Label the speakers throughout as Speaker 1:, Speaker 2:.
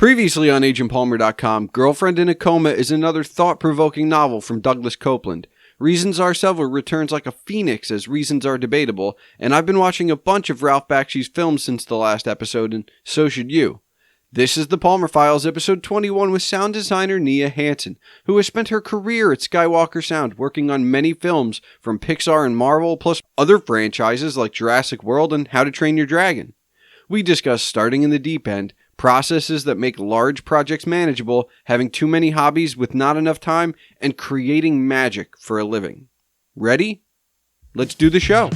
Speaker 1: Previously on agentpalmer.com, Girlfriend in a Coma is another thought-provoking novel from Douglas Copeland. Reasons Are Several returns like a phoenix as reasons are debatable, and I've been watching a bunch of Ralph Bakshi's films since the last episode, and so should you. This is the Palmer Files, episode 21 with sound designer Nia Hansen, who has spent her career at Skywalker Sound working on many films from Pixar and Marvel, plus other franchises like Jurassic World and How to Train Your Dragon. We discuss starting in the deep end, processes that make large projects manageable, having too many hobbies with not enough time, and creating magic for a living. Ready? Let's do the show.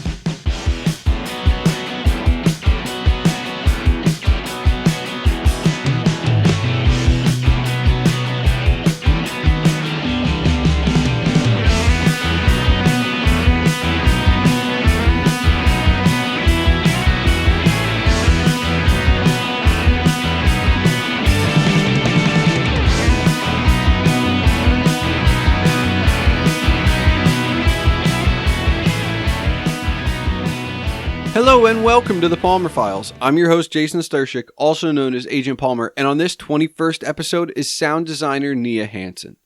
Speaker 1: Hello and welcome to the Palmer Files. I'm your host Jason Stershik, also known as Agent Palmer, and on this 21st episode is sound designer Nia Hansen.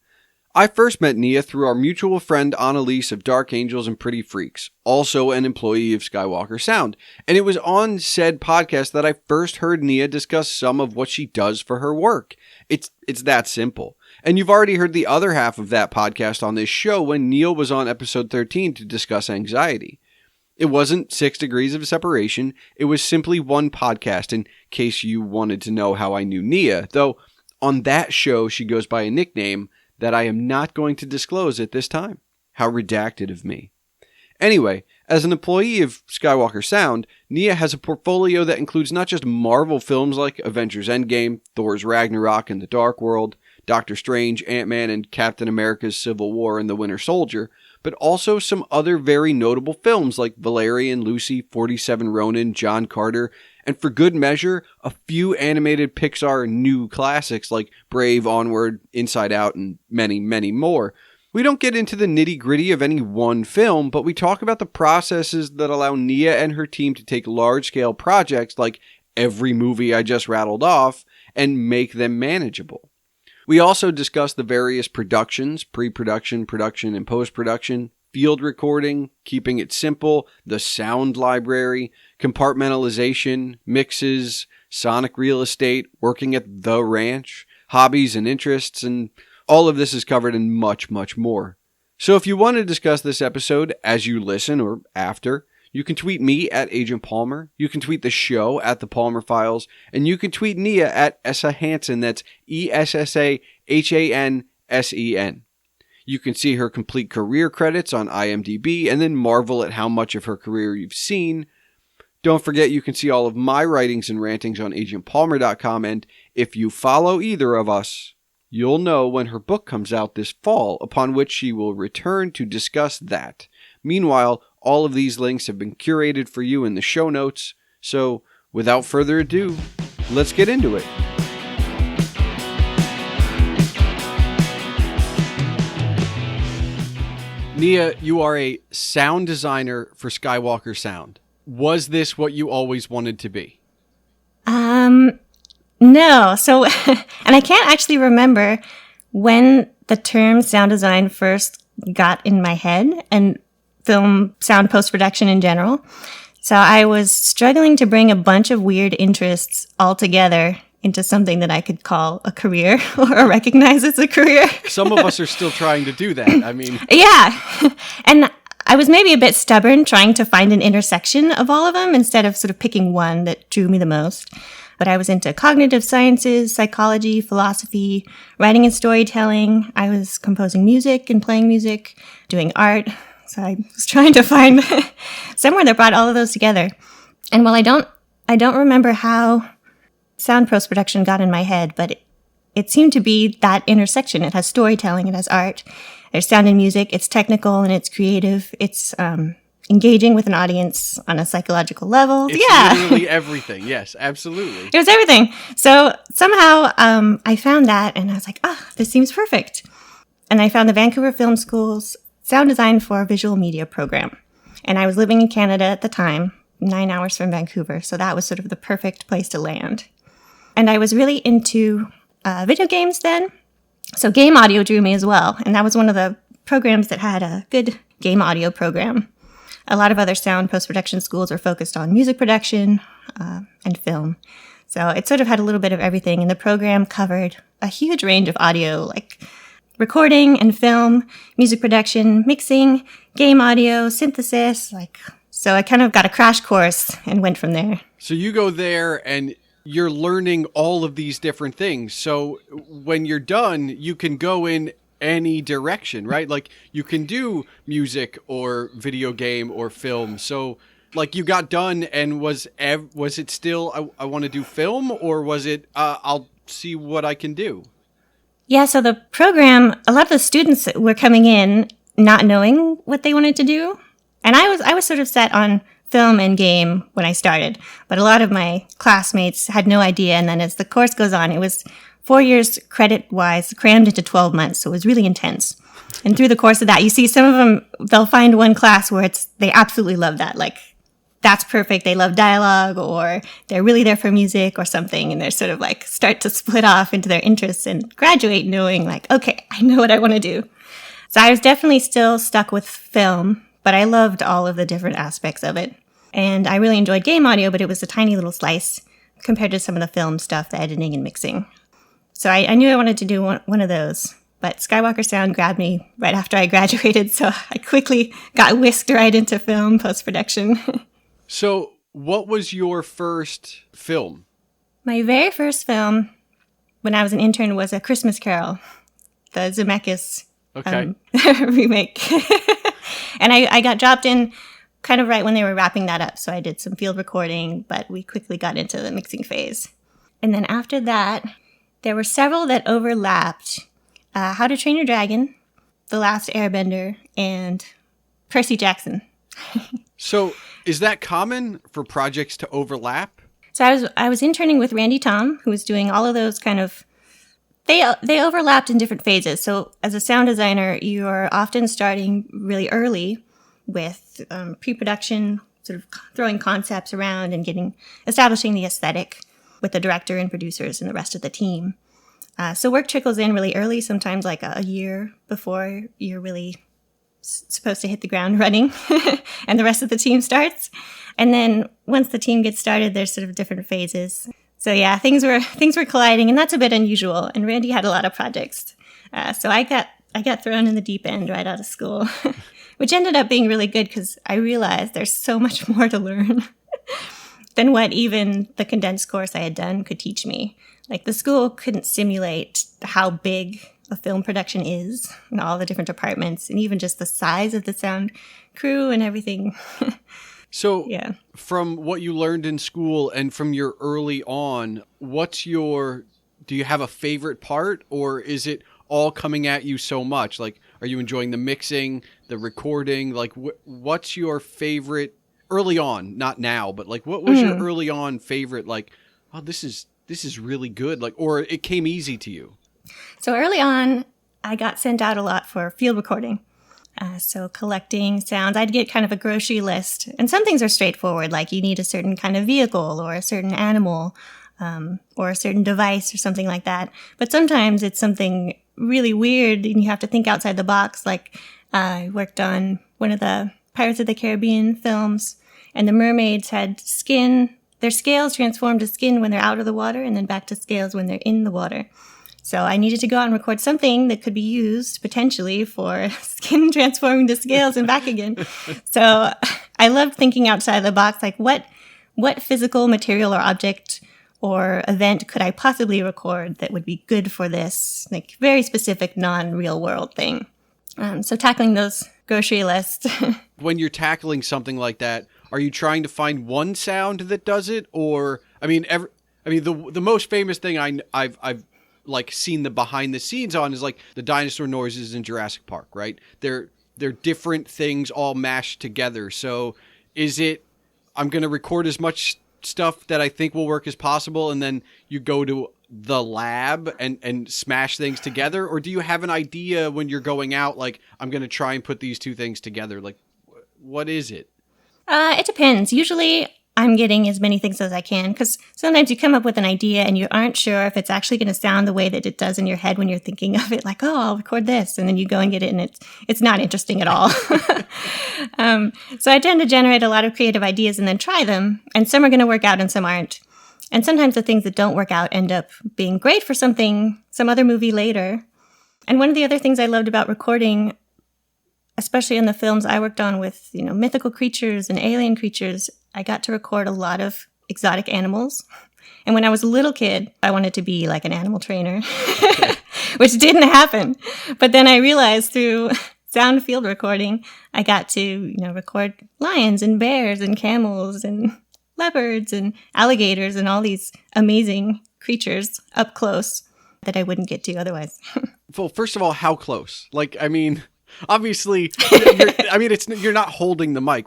Speaker 1: I first met Nia through our mutual friend Annalise of Dark Angels and Pretty Freaks, also an employee of Skywalker Sound, and it was on said podcast that I first heard Nia discuss some of what she does for her work. It's that simple. And you've already heard the other half of that podcast on this show when Neil was on episode 13 to discuss anxiety. It wasn't 6 degrees of separation, it was simply one podcast in case you wanted to know how I knew Nia, though on that show she goes by a nickname that I am not going to disclose at this time. How redacted of me. Anyway, as an employee of Skywalker Sound, Nia has a portfolio that includes not just Marvel films like Avengers Endgame, Thor's Ragnarok and The Dark World, Doctor Strange, Ant-Man and Captain America's Civil War and The Winter Soldier, but also some other very notable films like Valerian, Lucy, 47 Ronin, John Carter, and for good measure, a few animated Pixar new classics like Brave, Onward, Inside Out, and many, many more. We don't get into the nitty-gritty of any one film, but we talk about the processes that allow Nia and her team to take large-scale projects like every movie I just rattled off and make them manageable. We also discuss the various productions, pre-production, production, and post-production, field recording, keeping it simple, the sound library, compartmentalization, mixes, sonic real estate, working at the ranch, hobbies and interests, and all of this is covered and much, much more. So if you want to discuss this episode as you listen or after, you can tweet me at Agent Palmer, you can tweet the show at The Palmer Files, and you can tweet Nia at Essa Hansen, that's ESSAHANSEN. You can see her complete career credits on IMDb and then marvel at how much of her career you've seen. Don't forget you can see all of my writings and rantings on agentpalmer.com, and if you follow either of us, you'll know when her book comes out this fall, upon which she will return to discuss that. Meanwhile, all of these links have been curated for you in the show notes, so without further ado, let's get into it. Nia, you are a sound designer for Skywalker Sound. Was this what you always wanted to be?
Speaker 2: No. So, and I can't actually remember when the term sound design first got in my head and film sound post-production in general. So I was struggling to bring a bunch of weird interests all together into something that I could call a career or recognize as a career.
Speaker 1: Some of us are still trying to do that. I mean,
Speaker 2: yeah. And I was maybe a bit stubborn trying to find an intersection of all of them instead of sort of picking one that drew me the most. But I was into cognitive sciences, psychology, philosophy, writing and storytelling. I was composing music and playing music, doing art. So I was trying to find somewhere that brought all of those together. And while I don't remember how sound post-production got in my head, but it seemed to be that intersection. It has storytelling, it has art, there's sound and music, it's technical and it's creative, it's engaging with an audience on a psychological level.
Speaker 1: It's literally everything. Yes, absolutely.
Speaker 2: It was everything. So somehow I found that and I was like, this seems perfect. And I found the Vancouver Film School's sound design for visual media program. And I was living in Canada at the time, 9 hours from Vancouver. So that was sort of the perfect place to land. And I was really into video games then. So game audio drew me as well. And that was one of the programs that had a good game audio program. A lot of other sound post-production schools are focused on music production and film. So it sort of had a little bit of everything. And the program covered a huge range of audio, like recording and film, music production, mixing, game audio, synthesis. So I kind of got a crash course and went from there.
Speaker 1: So you go there and you're learning all of these different things. So when you're done, you can go in any direction, right? Like you can do music or video game or film. So like you got done and was it still, I want to do film, or was it, I'll see what I can do?
Speaker 2: Yeah. So the program, a lot of the students were coming in not knowing what they wanted to do. And I was sort of set on film and game when I started, but a lot of my classmates had no idea. And then as the course goes on, it was 4 years credit-wise, crammed into 12 months. So it was really intense. And through the course of that, you see some of them, they'll find one class where they absolutely love that. Like, that's perfect. They love dialogue, or they're really there for music or something. And they're sort of like start to split off into their interests and graduate knowing like, okay, I know what I want to do. So I was definitely still stuck with film, but I loved all of the different aspects of it. And I really enjoyed game audio, but it was a tiny little slice compared to some of the film stuff, the editing and mixing. So I knew I wanted to do one of those. But Skywalker Sound grabbed me right after I graduated, so I quickly got whisked right into film post-production.
Speaker 1: So what was your first film?
Speaker 2: My very first film when I was an intern was A Christmas Carol, the Zemeckis remake. And I got dropped in kind of right when they were wrapping that up. So I did some field recording, but we quickly got into the mixing phase. And then after that, there were several that overlapped. How to Train Your Dragon, The Last Airbender, and Percy Jackson.
Speaker 1: So is that common for projects to overlap?
Speaker 2: So I was interning with Randy Tom, who was doing all of those kind of, they overlapped in different phases. So as a sound designer, you're often starting really early with pre-production, sort of throwing concepts around and establishing the aesthetic with the director and producers and the rest of the team. So work trickles in really early, sometimes like a year before you're really supposed to hit the ground running and the rest of the team starts. And then once the team gets started, there's sort of different phases. So yeah, things were colliding, and that's a bit unusual. And Randy had a lot of projects. So I got thrown in the deep end right out of school, which ended up being really good because I realized there's so much more to learn than what even the condensed course I had done could teach me. Like the school couldn't simulate how big a film production is and all the different departments and even just the size of the sound crew and everything.
Speaker 1: So
Speaker 2: yeah.
Speaker 1: From what you learned in school and from your early on, do you have a favorite part, or is it all coming at you so much? Like, are you enjoying the mixing, the recording? Like, what's your favorite early on? Not now, but like, what was your early on favorite? Like, oh, this is really good. Like, or it came easy to you.
Speaker 2: So early on, I got sent out a lot for field recording. So collecting sounds, I'd get kind of a grocery list. And some things are straightforward, like you need a certain kind of vehicle or a certain animal or a certain device or something like that. But sometimes it's something really weird and you have to think outside the box. Like I worked on one of the Pirates of the Caribbean films, and the mermaids had skin. Their scales transform to skin when they're out of the water and then back to scales when they're in the water. So I needed to go out and record something that could be used potentially for skin transforming to scales and back again. So I loved thinking outside the box, like what physical material or object or event could I possibly record that would be good for this, like very specific non-real world thing. So tackling those grocery lists.
Speaker 1: When you're tackling something like that, are you trying to find one sound that does it? Or, the most famous thing I've like seen the behind the scenes on is like the dinosaur noises in Jurassic Park, right? They're different things all mashed together. So is it, I'm going to record as much stuff that I think will work as possible, and then you go to the lab and smash things together? Or do you have an idea when you're going out, like, I'm going to try and put these two things together? Like, what is it?
Speaker 2: It depends. Usually I'm getting as many things as I can, because sometimes you come up with an idea and you aren't sure if it's actually going to sound the way that it does in your head when you're thinking of it, like, oh, I'll record this. And then you go and get it and it's not interesting at all. So I tend to generate a lot of creative ideas and then try them. And some are going to work out and some aren't. And sometimes the things that don't work out end up being great for some other movie later. And one of the other things I loved about recording, especially in the films I worked on with, mythical creatures and alien creatures, I got to record a lot of exotic animals. And when I was a little kid, I wanted to be like an animal trainer, which didn't happen. But then I realized through sound field recording, I got to, record lions and bears and camels and leopards and alligators and all these amazing creatures up close that I wouldn't get to otherwise.
Speaker 1: Well, first of all, how close? Obviously, you're not holding the mic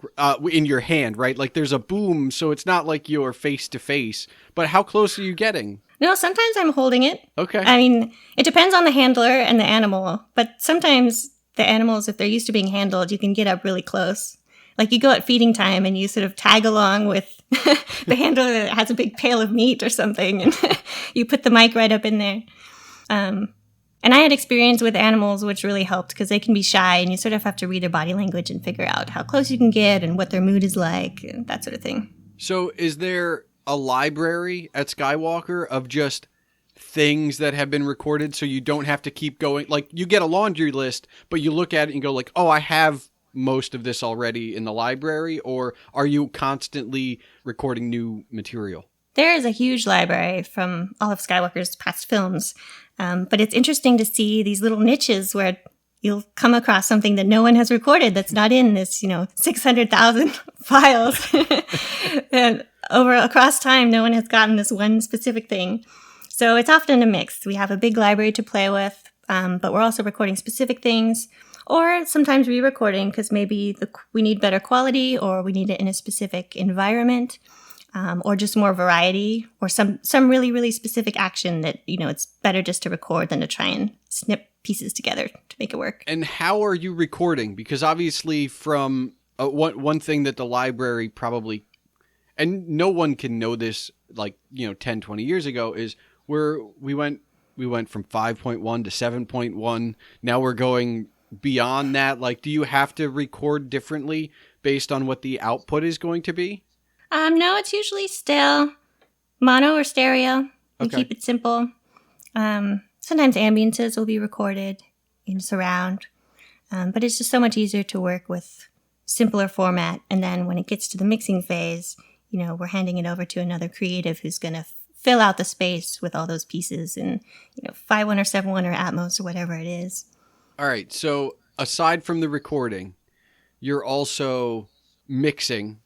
Speaker 1: in your hand, right? Like there's a boom, so it's not like you're face to face. But how close are you getting?
Speaker 2: No, sometimes I'm holding it.
Speaker 1: Okay.
Speaker 2: It depends on the handler and the animal. But sometimes the animals, if they're used to being handled, you can get up really close. Like you go at feeding time and you sort of tag along with the handler that has a big pail of meat or something, and you put the mic right up in there. And I had experience with animals, which really helped because they can be shy and you sort of have to read their body language and figure out how close you can get and what their mood is like and that sort of thing.
Speaker 1: So is there a library at Skywalker of just things that have been recorded so you don't have to keep going? Like you get a laundry list, but you look at it and go like, oh, I have most of this already in the library, or are you constantly recording new material?
Speaker 2: There is a huge library from all of Skywalker's past films, but it's interesting to see these little niches where you'll come across something that no one has recorded that's not in this, 600,000 files. And across time, no one has gotten this one specific thing. So it's often a mix. We have a big library to play with, but we're also recording specific things, or sometimes re-recording because maybe we need better quality or we need it in a specific environment. Or just more variety, or some really, really specific action that, it's better just to record than to try and snip pieces together to make it work.
Speaker 1: And how are you recording? Because obviously from one thing that the library probably, and no one can know this 10, 20 years ago, is where we went from 5.1 to 7.1. Now we're going beyond that. Like, do you have to record differently based on what the output is going to be?
Speaker 2: No, it's usually still mono or stereo. We keep it simple. Sometimes ambiances will be recorded in surround, but it's just so much easier to work with simpler format. And then when it gets to the mixing phase, we're handing it over to another creative who's going to fill out the space with all those pieces in, 5.1 or 7.1 or Atmos or whatever it is. All
Speaker 1: right. So aside from the recording, you're also mixing,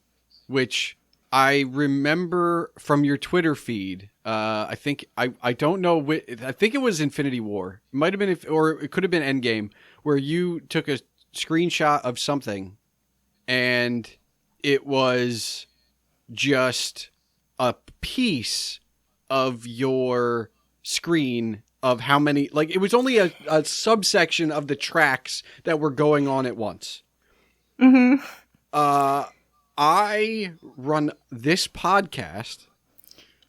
Speaker 1: which I remember from your Twitter feed. I think I don't know. I think it was Infinity War. It might have been, or it could have been Endgame, where you took a screenshot of something, and it was just a piece of your screen of how many. Like it was only a subsection of the tracks that were going on at once.
Speaker 2: Mm-hmm.
Speaker 1: I run this podcast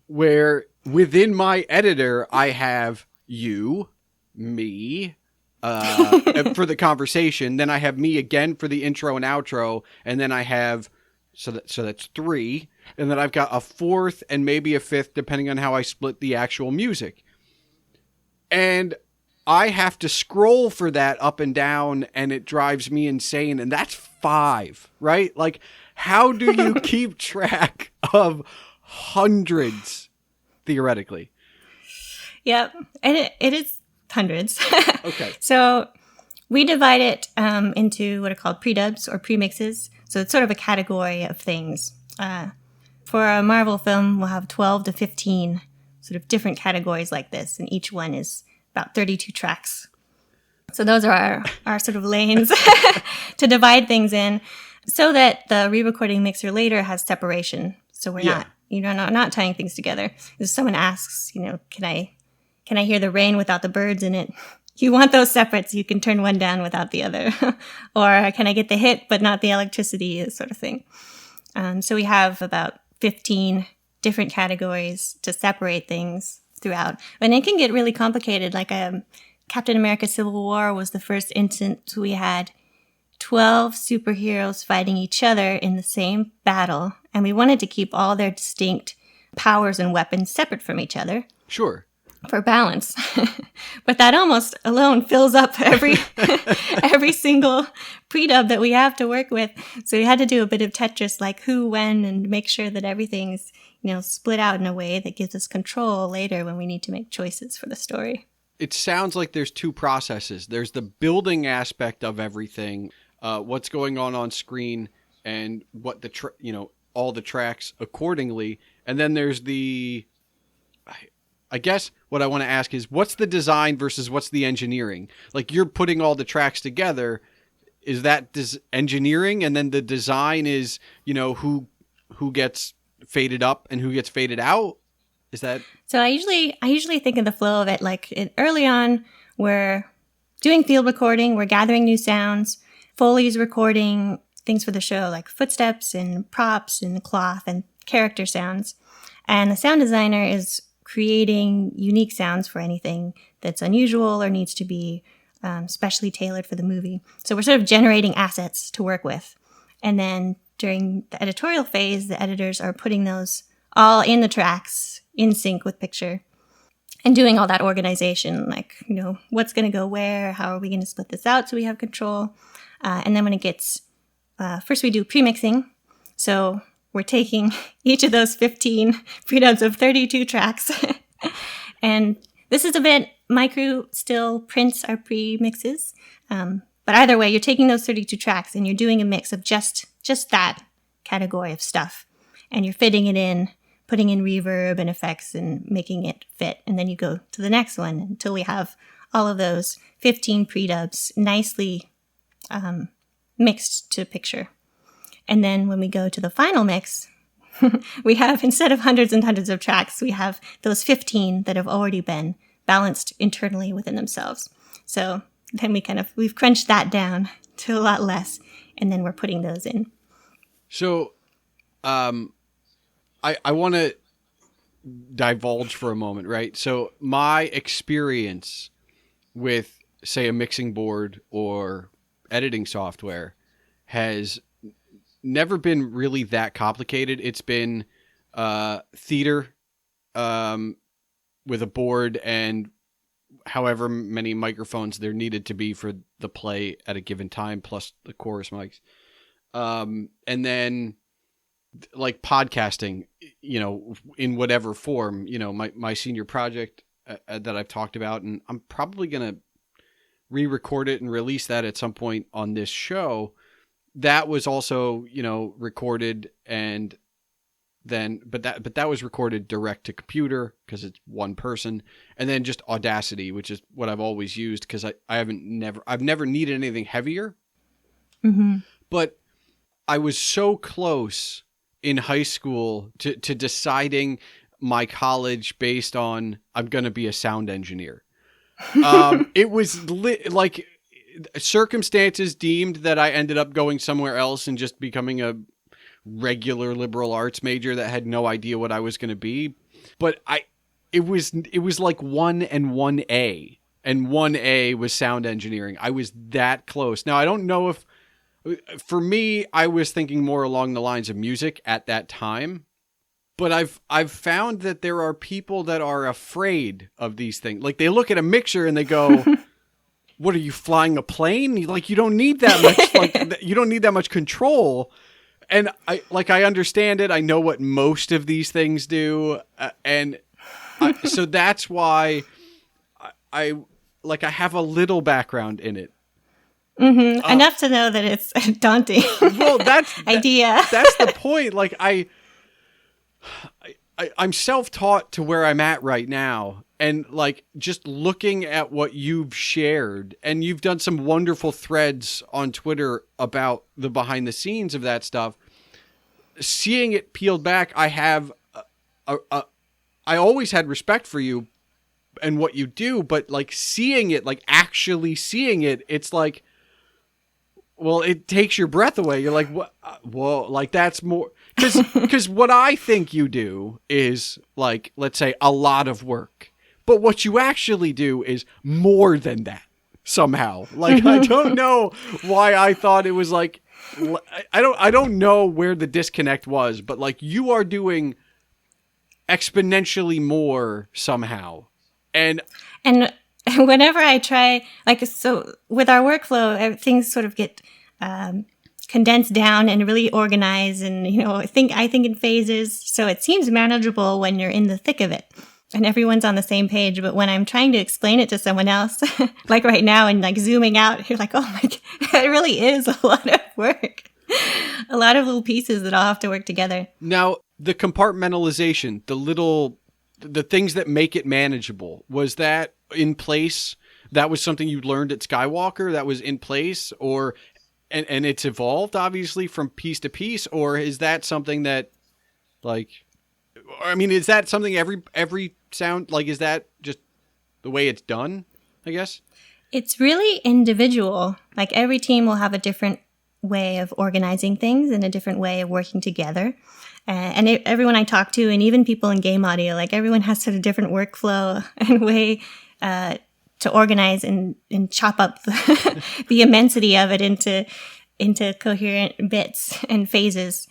Speaker 1: where within my editor, I have you, me, for the conversation. Then I have me again for the intro and outro. And then I have, so that's 3. And then I've got a 4th and maybe a 5th, depending on how I split the actual music. And I have to scroll for that up and down, and it drives me insane. And that's 5, right? Like, how do you keep track of hundreds, theoretically?
Speaker 2: Yep. And it is hundreds.
Speaker 1: Okay.
Speaker 2: So we divide it into what are called predubs or premixes. So it's sort of a category of things. For a Marvel film, we'll have 12 to 15 sort of different categories like this, and each one is about 32 tracks. So those are our sort of lanes to divide things in, so that the re-recording mixer later has separation. So we're not tying things together. If someone asks, can I hear the rain without the birds in it? You want those separate so you can turn one down without the other. Or can I get the hit but not the electricity, sort of thing. So we have about 15 different categories to separate things throughout. And it can get really complicated. Like Captain America Civil War was the first instance we had 12 superheroes fighting each other in the same battle. And we wanted to keep all their distinct powers and weapons separate from each other.
Speaker 1: Sure.
Speaker 2: For balance. But that almost alone fills up every single predub that we have to work with. So we had to do a bit of Tetris, like who, when, and make sure that everything's, split out in a way that gives us control later when we need to make choices for the story.
Speaker 1: It sounds like there's two processes. There's the building aspect of everything, what's going on screen, and what all the tracks accordingly. And then there's I guess what I want to ask is, what's the design versus what's the engineering? Like, you're putting all the tracks together. Is that engineering? And then the design is, who gets faded up and who gets faded out? Is that?
Speaker 2: So I usually think of the flow of it like early on, we're doing field recording, we're gathering new sounds, Foley's recording things for the show like footsteps and props and cloth and character sounds. And the sound designer is creating unique sounds for anything that's unusual or needs to be specially tailored for the movie. So we're sort of generating assets to work with. And then during the editorial phase, the editors are putting those all in the tracks in sync with picture and doing all that organization, like, what's going to go where, how are we going to split this out so we have control. And then when it gets, first we do pre-mixing. So we're taking each of those 15 predubs of 32 tracks. And this is a bit, my crew still prints our pre-mixes. But either way, you're taking those 32 tracks and you're doing a mix of just that category of stuff. And you're fitting it in, putting in reverb and effects and making it fit. And then you go to the next one until we have all of those 15 predubs nicely mixed to picture. And then when we go to the final mix, we have, instead of hundreds and hundreds of tracks, we have those 15 that have already been balanced internally within themselves. So then we've crunched that down to a lot less, and then we're putting those in.
Speaker 1: So I want to divulge for a moment, right? So my experience with, say, a mixing board or editing software has never been really that complicated. It's been theater with a board and however many microphones there needed to be for the play at a given time, plus the chorus mics. And then like podcasting, in whatever form, my senior project that I've talked about, and I'm probably going to re-record it and release that at some point on this show. That was also, recorded and then, but that was recorded direct to computer because it's one person, and then just Audacity, which is what I've always used because I've never needed anything heavier.
Speaker 2: Mm-hmm.
Speaker 1: But I was so close in high school to deciding my college based on I'm going to be a sound engineer. It was like circumstances deemed that I ended up going somewhere else and just becoming a regular liberal arts major that had no idea what I was going to be. But it was like 1 and 1A, and 1A was sound engineering. I was that close. Now, I don't know if, for me, I was thinking more along the lines of music at that time. But I've found that there are people that are afraid of these things. Like, they look at a mixer and they go, what are you, flying a plane? Like, you don't need that much, you don't need that much control. And I understand it. I know what most of these things do. So that's why I have a little background in it.
Speaker 2: Mm-hmm. Enough to know that it's daunting.
Speaker 1: Well,
Speaker 2: idea.
Speaker 1: That's the point. Like, I'm self-taught to where I'm at right now. And like, just looking at what you've shared, and you've done some wonderful threads on Twitter about the behind the scenes of that stuff, seeing it peeled back, I have, I always had respect for you and what you do, but like seeing it, like actually seeing it, it's like, well, it takes your breath away. You're like, what? Whoa, like that's more, Because what I think you do is, like, let's say, a lot of work. But what you actually do is more than that, somehow. Like, I don't know why I thought it was, like, I don't know where the disconnect was, but, like, you are doing exponentially more somehow. And
Speaker 2: whenever I try, like, so with our workflow, things sort of get condensed down and really organized, and I think in phases, so it seems manageable when you're in the thick of it and everyone's on the same page. But when I'm trying to explain it to someone else, like right now, and like zooming out, you're like, oh my God, it really is a lot of work. A lot of little pieces that all have to work together.
Speaker 1: Now, the compartmentalization, the things that make it manageable, was that in place? That was something you learned at Skywalker that was in place, or and it's evolved obviously from piece to piece, or is that something that, like, I mean, is that something every sound, like, is that just the way it's done, I guess?
Speaker 2: It's really individual. Like, every team will have a different way of organizing things and a different way of working together. And everyone I talk to, and even people in game audio, like, everyone has sort of different workflow and way to organize and chop up the immensity of it into coherent bits and phases.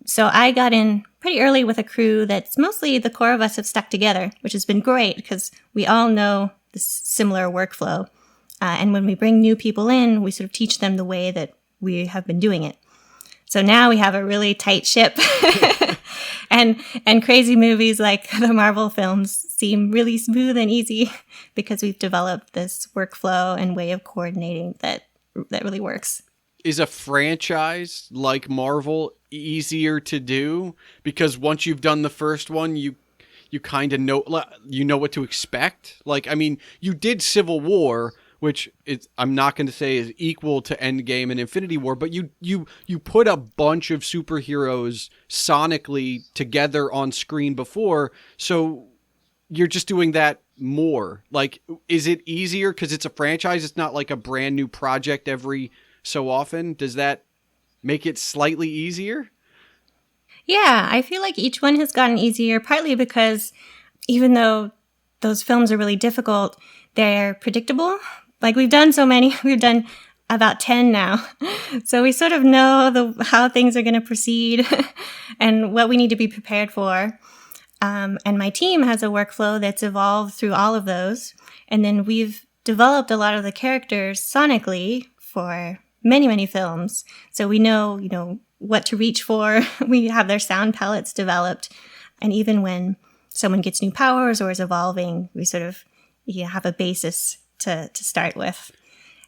Speaker 2: So I got in pretty early with a crew that's mostly the core of us have stuck together, which has been great because we all know this similar workflow. And when we bring new people in, we sort of teach them the way that we have been doing it. So now we have a really tight ship. And crazy movies like the Marvel films seem really smooth and easy because we've developed this workflow and way of coordinating that really works.
Speaker 1: Is a franchise like Marvel easier to do? Because once you've done the first one, you kind of know what to expect. Like, I mean, you did Civil War, which I'm not going to say is equal to Endgame and Infinity War, but you put a bunch of superheroes sonically together on screen before, so you're just doing that more. Like, is it easier because it's a franchise? It's not like a brand new project every so often. Does that make it slightly easier?
Speaker 2: Yeah, I feel like each one has gotten easier, partly because even though those films are really difficult, they're predictable. Like, we've done so many. We've done about 10 now. So we sort of know how things are going to proceed and what we need to be prepared for. And my team has a workflow that's evolved through all of those. And then we've developed a lot of the characters sonically for many, many films. So we know, what to reach for. We have their sound palettes developed. And even when someone gets new powers or is evolving, we sort of have a basis to start with.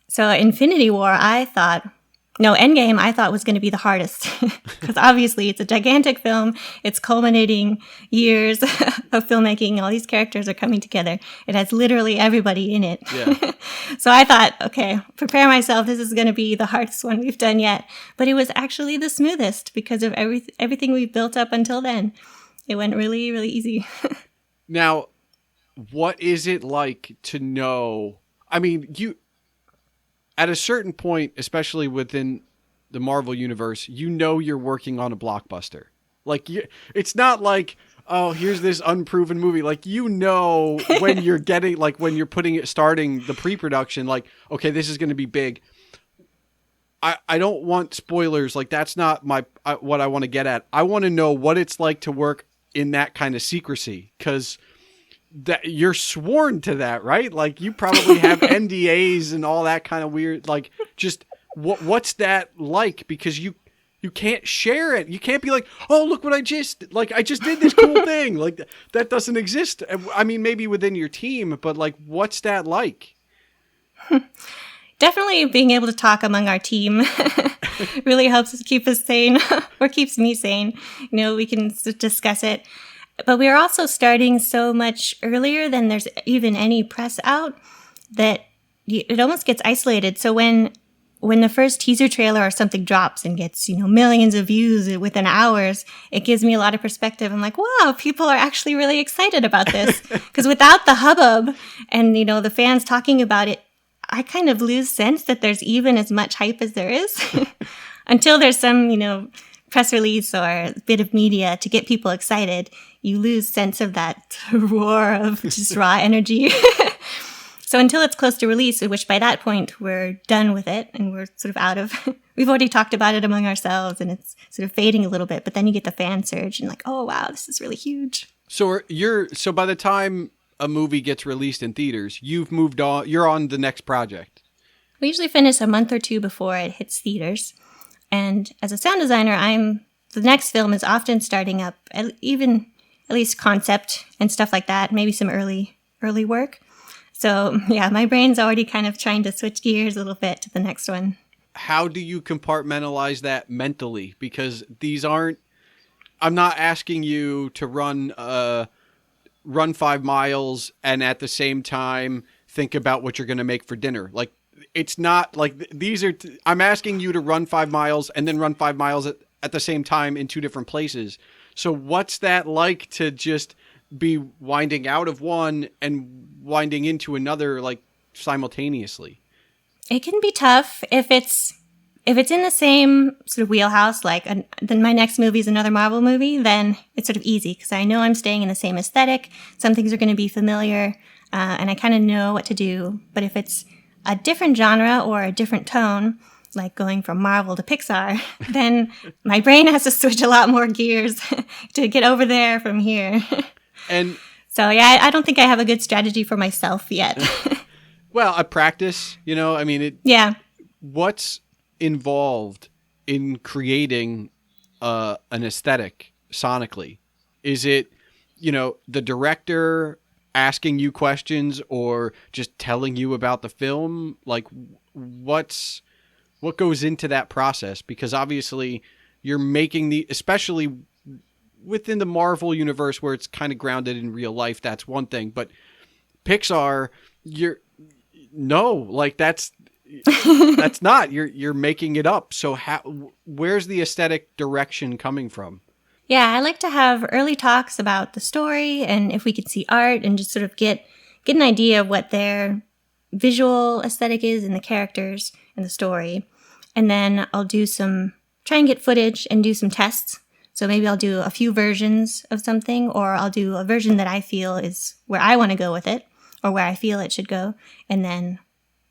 Speaker 2: So Infinity War, Endgame, I thought was going to be the hardest because obviously it's a gigantic film. It's culminating years of filmmaking. All these characters are coming together. It has literally everybody in it.
Speaker 1: Yeah.
Speaker 2: So I thought, okay, prepare myself. This is going to be the hardest one we've done yet. But it was actually the smoothest because of everything we've built up until then. It went really, really easy.
Speaker 1: Now, what is it like to know? I mean, at a certain point, especially within the Marvel universe, you're working on a blockbuster. Like, it's not like, oh, here's this unproven movie. Like, when you're getting, like, when you're starting the pre-production, like, okay, this is going to be big. I don't want spoilers. Like, that's not what I want to get at. I want to know what it's like to work in that kind of secrecy, because that you're sworn to that, right? Like, you probably have NDAs and all that kind of weird, like, just what's that like? Because you can't share it. You can't be like, oh, look what I just did this cool thing. Like, that doesn't exist. I mean, maybe within your team, but, like, what's that like?
Speaker 2: Definitely being able to talk among our team really helps us keep us sane, or keeps me sane. We can discuss it. But we are also starting so much earlier than there's even any press out that it almost gets isolated. So when the first teaser trailer or something drops and gets, millions of views within hours, it gives me a lot of perspective. I'm like, wow, people are actually really excited about this. Because without the hubbub and, the fans talking about it, I kind of lose sense that there's even as much hype as there is until there's some, press release or bit of media to get people excited, you lose sense of that roar of just raw energy. So until it's close to release, which by that point we're done with it and we're sort of out of, we've already talked about it among ourselves and it's sort of fading a little bit, but then you get the fan surge and like, oh wow, this is really huge.
Speaker 1: So so by the time a movie gets released in theaters, you've moved on, you're on the next project.
Speaker 2: We usually finish a month or two before it hits theaters. And as a sound designer, the next film is often starting up, at least concept and stuff like that, maybe some early work. So yeah, my brain's already kind of trying to switch gears a little bit to the next one.
Speaker 1: How do you compartmentalize that mentally? Because I'm not asking you to run 5 miles and at the same time think about what you're going to make for dinner. Like, it's not like I'm asking you to run 5 miles and then run 5 miles at the same time in 2 different places. So what's that like to just be winding out of one and winding into another, like, simultaneously?
Speaker 2: It can be tough if it's in the same sort of wheelhouse, like then my next movie is another Marvel movie, then it's sort of easy because I know I'm staying in the same aesthetic. Some things are going to be familiar, and I kind of know what to do. But if it's a different genre or a different tone, like going from Marvel to Pixar, then my brain has to switch a lot more gears to get over there from here.
Speaker 1: And
Speaker 2: so, yeah, I don't think I have a good strategy for myself yet.
Speaker 1: Well, I practice, I mean,
Speaker 2: yeah.
Speaker 1: What's involved in creating an aesthetic sonically? Is it, the director asking you questions or just telling you about the film? Like, what goes into that process? Because obviously you're making especially within the Marvel universe where it's kind of grounded in real life, that's one thing. But Pixar, that's not. You're making it up. So where's the aesthetic direction coming from?
Speaker 2: Yeah, I like to have early talks about the story and if we could see art and just sort of get an idea of what their visual aesthetic is in the characters and the story. And then I'll try and get footage and do some tests. So maybe I'll do a few versions of something, or I'll do a version that I feel is where I want to go with it or where I feel it should go. And then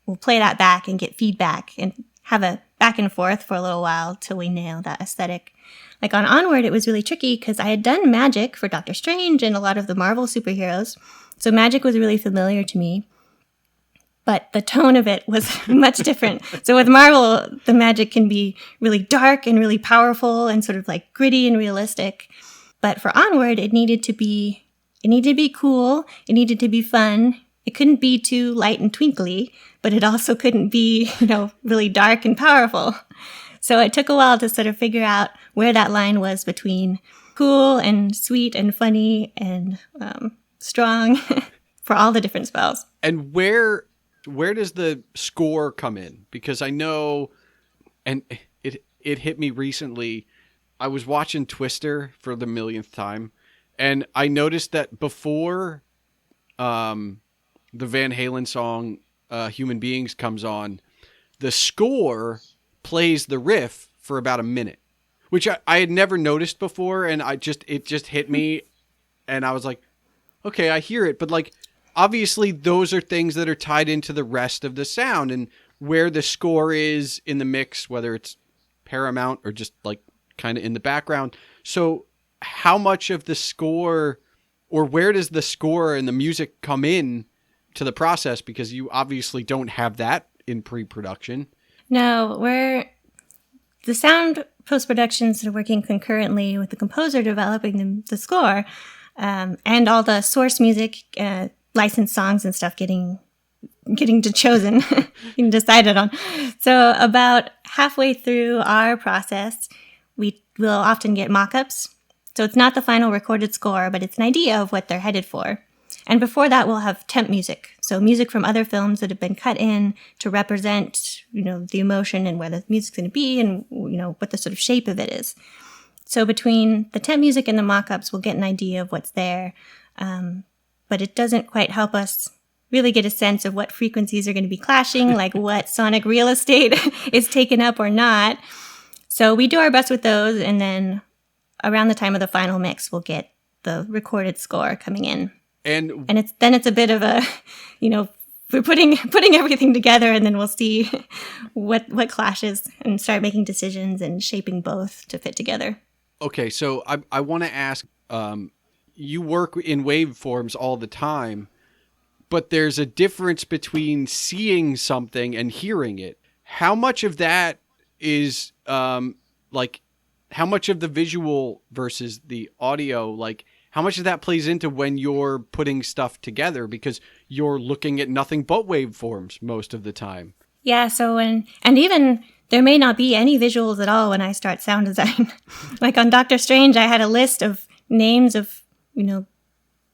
Speaker 2: we'll play that back and get feedback and have a back and forth for a little while till we nail that aesthetic. Like on Onward, it was really tricky because I had done magic for Doctor Strange and a lot of the Marvel superheroes. So magic was really familiar to me. But the tone of it was much different. So with Marvel, the magic can be really dark and really powerful and sort of like gritty and realistic. But for Onward, it needed to be cool. It needed to be fun. It couldn't be too light and twinkly, but it also couldn't be, really dark and powerful. So it took a while to sort of figure out where that line was between cool and sweet and funny and strong for all the different spells.
Speaker 1: And where does the score come in? Because I know, and it hit me recently, I was watching Twister for the millionth time, and I noticed that before the Van Halen song Human Beings comes on, the score plays the riff for about a minute, which I had never noticed before, and it just hit me, and I was like, okay, I hear it, but like, obviously those are things that are tied into the rest of the sound and where the score is in the mix, whether it's paramount or just like kind of in the background. So how much of the score, or where does the score and the music come in to the process? Because you obviously don't have that in pre-production.
Speaker 2: No, the sound post-productions are working concurrently with the composer developing the score, and all the source music, licensed songs and stuff getting chosen, getting decided on. So about halfway through our process, we will often get mock-ups. So it's not the final recorded score, but it's an idea of what they're headed for. And before that, we'll have temp music. So music from other films that have been cut in to represent, the emotion and where the music's going to be and, what the sort of shape of it is. So between the temp music and the mock-ups, we'll get an idea of what's there. But it doesn't quite help us really get a sense of what frequencies are going to be clashing, like what sonic real estate is taken up or not. So we do our best with those, and then around the time of the final mix, we'll get the recorded score coming in. And it's a bit of a, we're putting everything together, and then we'll see what clashes and start making decisions and shaping both to fit together.
Speaker 1: Okay, so I want to ask, you work in waveforms all the time, but there's a difference between seeing something and hearing it. How much of that is how much of the visual versus the audio, how much of that plays into when you're putting stuff together, because you're looking at nothing but waveforms most of the time?
Speaker 2: Yeah, so and even there may not be any visuals at all when I start sound design. Like on Doctor Strange, I had a list of names of,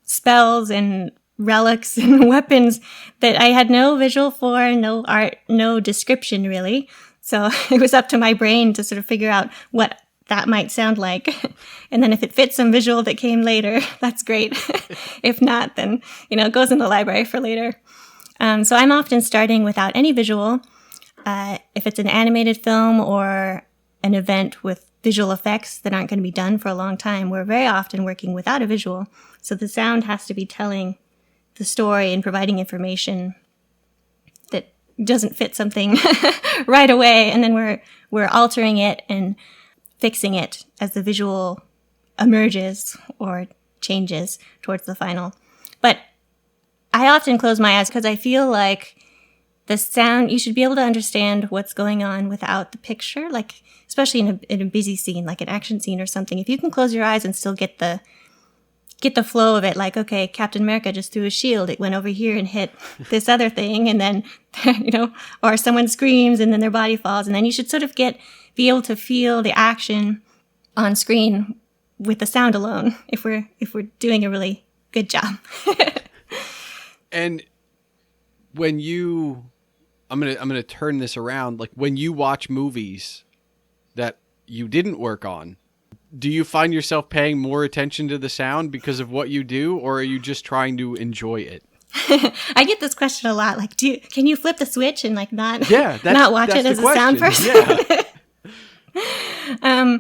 Speaker 2: spells and relics and weapons that I had no visual for, no art, no description really. So it was up to my brain to sort of figure out what that might sound like. And then if it fits some visual that came later, that's great. If not, then, it goes in the library for later. So I'm often starting without any visual. If it's an animated film or an event with visual effects that aren't going to be done for a long time, we're very often working without a visual. So the sound has to be telling the story and providing information that doesn't fit something right away. And then we're altering it and fixing it as the visual emerges or changes towards the final. But I often close my eyes because I feel like the sound, you should be able to understand what's going on without the picture, especially in a busy scene, like an action scene or something. If you can close your eyes and still get the flow of it, okay, Captain America just threw a shield, it went over here and hit this other thing, and then, or someone screams and then their body falls, and then you should sort of be able to feel the action on screen with the sound alone if we're doing a really good job.
Speaker 1: And when I'm gonna turn this around, when you watch movies that you didn't work on, do you find yourself paying more attention to the sound because of what you do, or are you just trying to enjoy it?
Speaker 2: I get this question a lot. Can you flip the switch and not
Speaker 1: not
Speaker 2: watch it as a sound person?
Speaker 1: Yeah.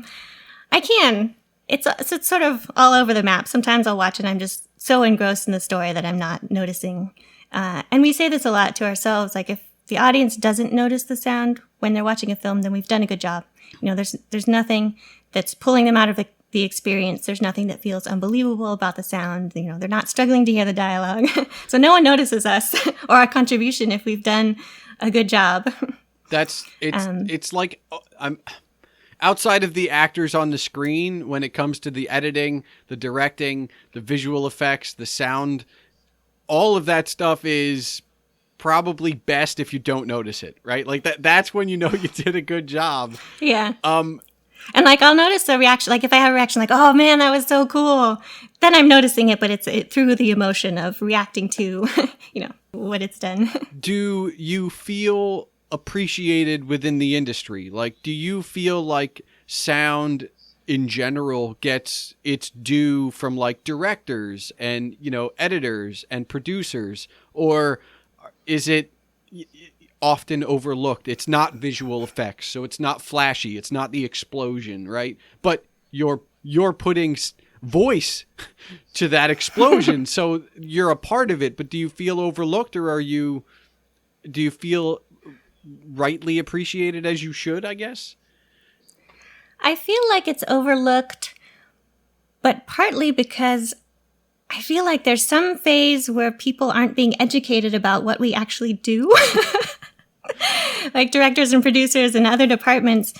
Speaker 2: I can. It's sort of all over the map. Sometimes I'll watch and I'm just so engrossed in the story that I'm not noticing. And we say this a lot to ourselves. If the audience doesn't notice the sound when they're watching a film, then we've done a good job. There's nothing that's pulling them out of the experience. There's nothing that feels unbelievable about the sound. They're not struggling to hear the dialogue. So no one notices us or our contribution if we've done a good job.
Speaker 1: It's like I'm outside of the actors on the screen when it comes to the editing, the directing, the visual effects, the sound, all of that stuff is probably best if you don't notice it, right? That's when you know you did a good job.
Speaker 2: Yeah. And I'll notice a reaction, if I have a reaction oh man, that was so cool, then I'm noticing it, but it's through the emotion of reacting to, what it's done. Do
Speaker 1: you feel appreciated within the industry? Do you feel like sound in general gets its due from directors and, editors and producers, or is it often overlooked? It's not visual effects, so it's not flashy, it's not the explosion, right? But you're putting voice to that explosion, so you're a part of it. But do you feel overlooked, or do you feel rightly appreciated as you should, I guess?
Speaker 2: I feel like it's overlooked, but partly because I feel like there's some phase where people aren't being educated about what we actually do. Directors and producers and other departments,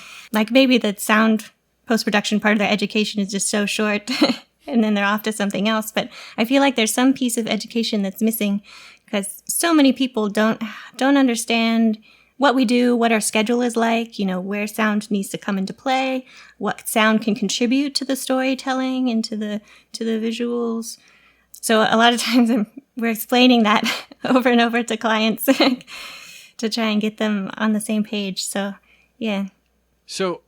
Speaker 2: maybe the sound post-production part of their education is just so short and then they're off to something else. But I feel like there's some piece of education that's missing because so many people don't understand what we do, what our schedule is like, where sound needs to come into play, what sound can contribute to the storytelling and to the visuals. So a lot of times we're explaining that over and over to clients to try and get them on the same page. So, yeah. So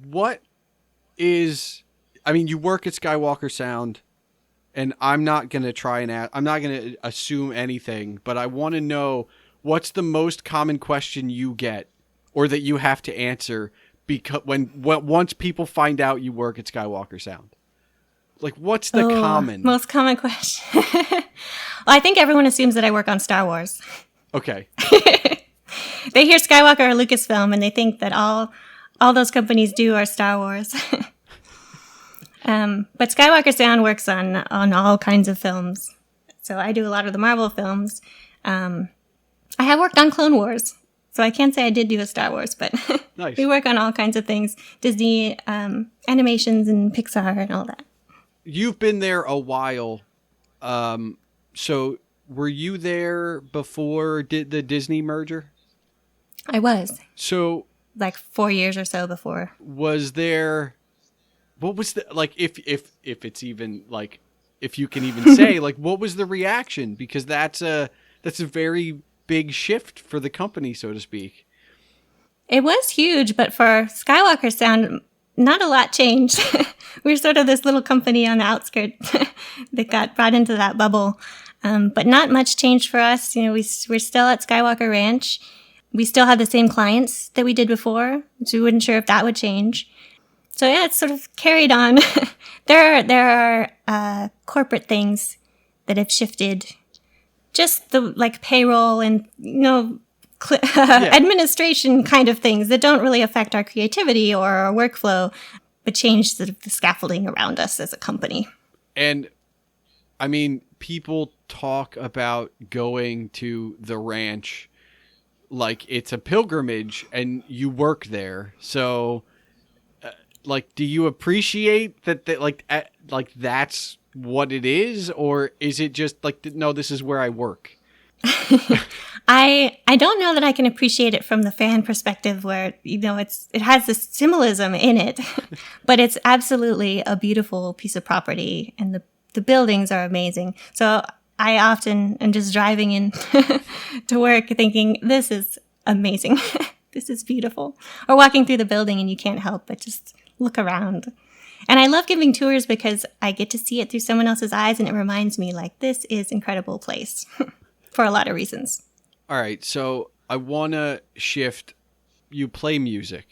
Speaker 1: what is, you work at Skywalker Sound, and I'm not going to I'm not going to assume anything, but I want to know, what's the most common question you get or that you have to answer because once people find out you work at Skywalker Sound? Like, what's the
Speaker 2: most common question? Well, I think everyone assumes that I work on Star Wars.
Speaker 1: Okay.
Speaker 2: They hear Skywalker or Lucasfilm, and they think that all those companies do are Star Wars. But Skywalker Sound works on all kinds of films. So I do a lot of the Marvel films. I have worked on Clone Wars, so I can't say I did do a Star Wars, but
Speaker 1: Nice.
Speaker 2: We work on all kinds of things. Disney animations and Pixar and all that.
Speaker 1: You've been there a while. So were you there before the Disney merger?
Speaker 2: I was.
Speaker 1: So
Speaker 2: like 4 years or so before.
Speaker 1: Was there, what was the, like, if it's even, like, if you can even say, like, what was the reaction? Because that's a very big shift for the company, so to speak.
Speaker 2: It was huge, but for Skywalker Sound, not a lot changed. We're sort of this little company on the outskirts that got brought into that bubble. But not much changed for us. You know, we're still at Skywalker Ranch. We still have the same clients that we did before, so we weren't sure if that would change. So yeah, it's sort of carried on. There are corporate things that have shifted. Just the like payroll and, you know, administration kind of things that don't really affect our creativity or our workflow, but change sort of the scaffolding around us as a company.
Speaker 1: And I mean, people talk about going to the ranch like it's a pilgrimage and you work there. So like, do you appreciate that like that's what it is, or is it just like, no, this is where I work?
Speaker 2: I don't know that I can appreciate it from the fan perspective where, you know, it has this symbolism in it, but it's absolutely a beautiful piece of property and the buildings are amazing. So I often am just driving in to work thinking, this is amazing. This is beautiful. Or walking through the building and you can't help but just look around. And I love giving tours because I get to see it through someone else's eyes and it reminds me like, this is an incredible place for a lot of reasons.
Speaker 1: All right. So I want to shift. You play music.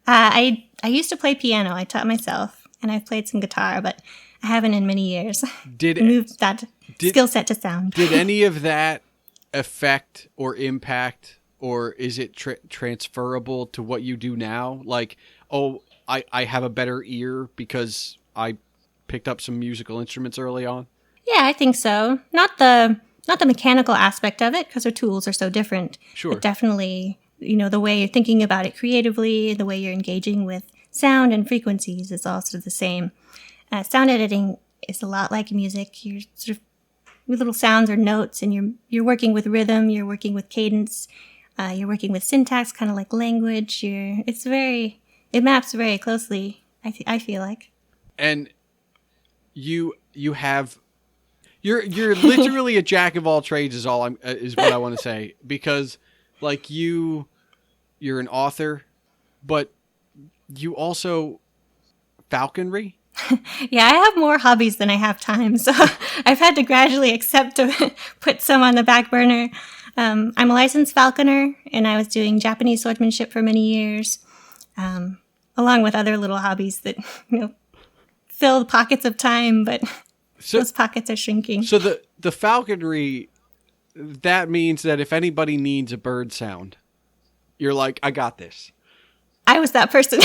Speaker 2: I used to play piano. I taught myself and I've played some guitar, but I haven't in many years. Moved that skill set to sound.
Speaker 1: Did any of that affect or impact, or is it transferable to what you do now? Like, oh, I have a better ear because I picked up some musical instruments early on?
Speaker 2: Yeah, I think so. Not the mechanical aspect of it, because our tools are so different.
Speaker 1: Sure.
Speaker 2: But definitely, you know, the way you're thinking about it creatively, the way you're engaging with sound and frequencies is also the same. Sound editing is a lot like music. You're sort of with little sounds or notes, and you're working with rhythm, you're working with cadence, you're working with syntax, kind of like language. It maps very closely, I feel like.
Speaker 1: And you're literally a jack of all trades is what I want to say, because like you're an author, but you also falconry.
Speaker 2: Yeah, I have more hobbies than I have time, so I've had to gradually accept to put some on the back burner. I'm a licensed falconer, and I was doing Japanese swordsmanship for many years, along with other little hobbies that, you know, fill pockets of time, but those pockets are shrinking.
Speaker 1: So the falconry, that means that if anybody needs a bird sound, you're like, I got this.
Speaker 2: I was that person.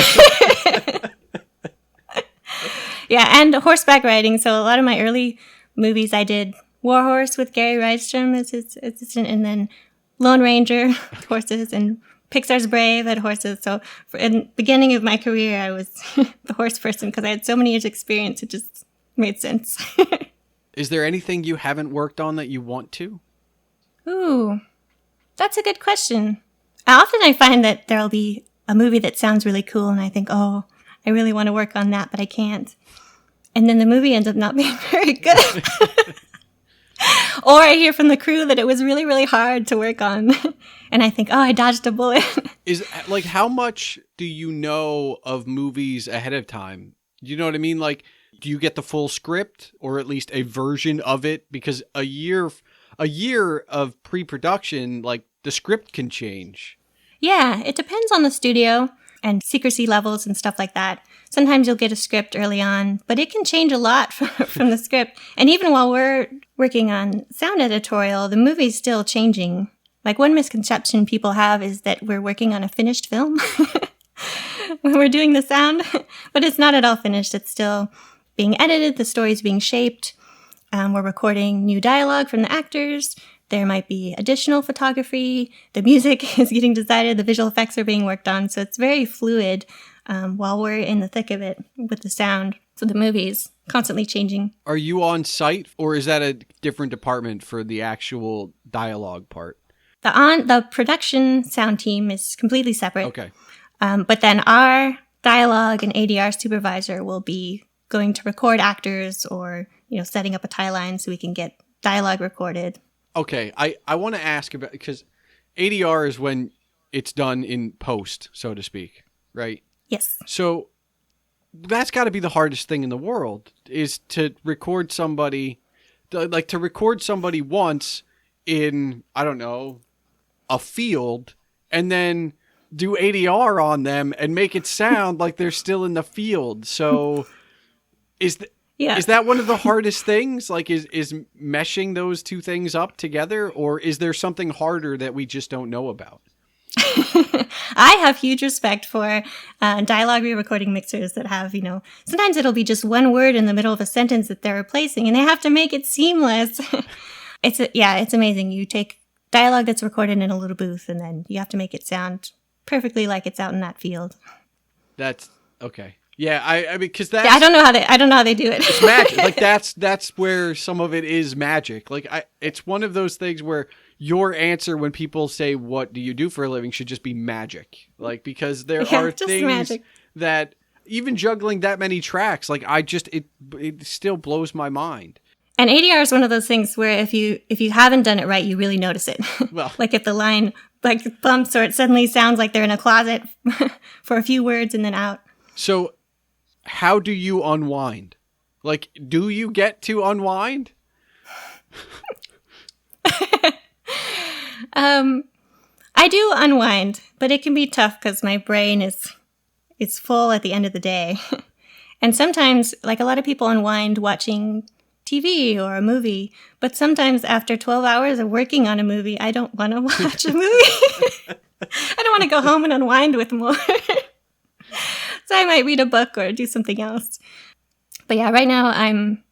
Speaker 2: Yeah, and horseback riding. So a lot of my early movies, I did Warhorse with Gary Rydstrom as his assistant, and then Lone Ranger with horses, and Pixar's Brave had horses. So in the beginning of my career, I was the horse person because I had so many years experience. It just made sense.
Speaker 1: Is there anything you haven't worked on that you want to?
Speaker 2: Ooh, that's a good question. Often I find that there'll be a movie that sounds really cool, and I think, oh, I really want to work on that, but I can't. And then the movie ends up not being very good. Or I hear from the crew that it was really, really hard to work on. And I think, oh, I dodged a bullet.
Speaker 1: Is like, how much do you know of movies ahead of time? You know what I mean? Like, do you get the full script, or at least a version of it? Because a year of pre-production, like, the script can change.
Speaker 2: Yeah, it depends on the studio. and secrecy levels and stuff like that. Sometimes you'll get a script early on, but it can change a lot from the script. And even while we're working on sound editorial, the movie's still changing. Like, one misconception people have is that we're working on a finished film when we're doing the sound, but it's not at all finished. It's still being edited. The story's being shaped. We're recording new dialogue from the actors. There might be additional photography. The music is getting decided. The visual effects are being worked on. So it's very fluid while we're in the thick of it with the sound. So the movie's constantly changing.
Speaker 1: Are you on site, or is that a different department for the actual dialogue part?
Speaker 2: The production sound team is completely separate.
Speaker 1: Okay.
Speaker 2: But then our dialogue and ADR supervisor will be going to record actors or, setting up a tie line so we can get dialogue recorded.
Speaker 1: Okay. I want to ask about, because ADR is when it's done in post, so to speak, right?
Speaker 2: Yes.
Speaker 1: So that's got to be the hardest thing in the world, is to record somebody, to record somebody once in, I don't know, a field, and then do ADR on them and make it sound like they're still in the field. So is that one of the hardest things? Like, is meshing those two things up together, or is there something harder that we just don't know about?
Speaker 2: I have huge respect for dialogue re-recording mixers that have, sometimes it'll be just one word in the middle of a sentence that they're replacing, and they have to make it seamless. It's amazing. You take dialogue that's recorded in a little booth, and then you have to make it sound perfectly like it's out in that field.
Speaker 1: That's okay. Yeah, I mean, because that's...
Speaker 2: Yeah, I don't know how they do it.
Speaker 1: It's magic. Like, that's where some of it is magic. Like, it's one of those things where your answer when people say, "What do you do for a living?" should just be magic. Like, because there are things magic that, even juggling that many tracks, like, it still blows my mind.
Speaker 2: And ADR is one of those things where if you haven't done it right, you really notice it.
Speaker 1: Well,
Speaker 2: like if the line bumps, or it suddenly sounds like they're in a closet for a few words and then out.
Speaker 1: So how do you unwind? Like, do you get to unwind?
Speaker 2: I do unwind, but it can be tough because my brain is full at the end of the day. And sometimes, like, a lot of people unwind watching TV or a movie, but sometimes after 12 hours of working on a movie, I don't want to watch a movie. I don't want to go home and unwind with more. So I might read a book or do something else. But yeah, right now I'm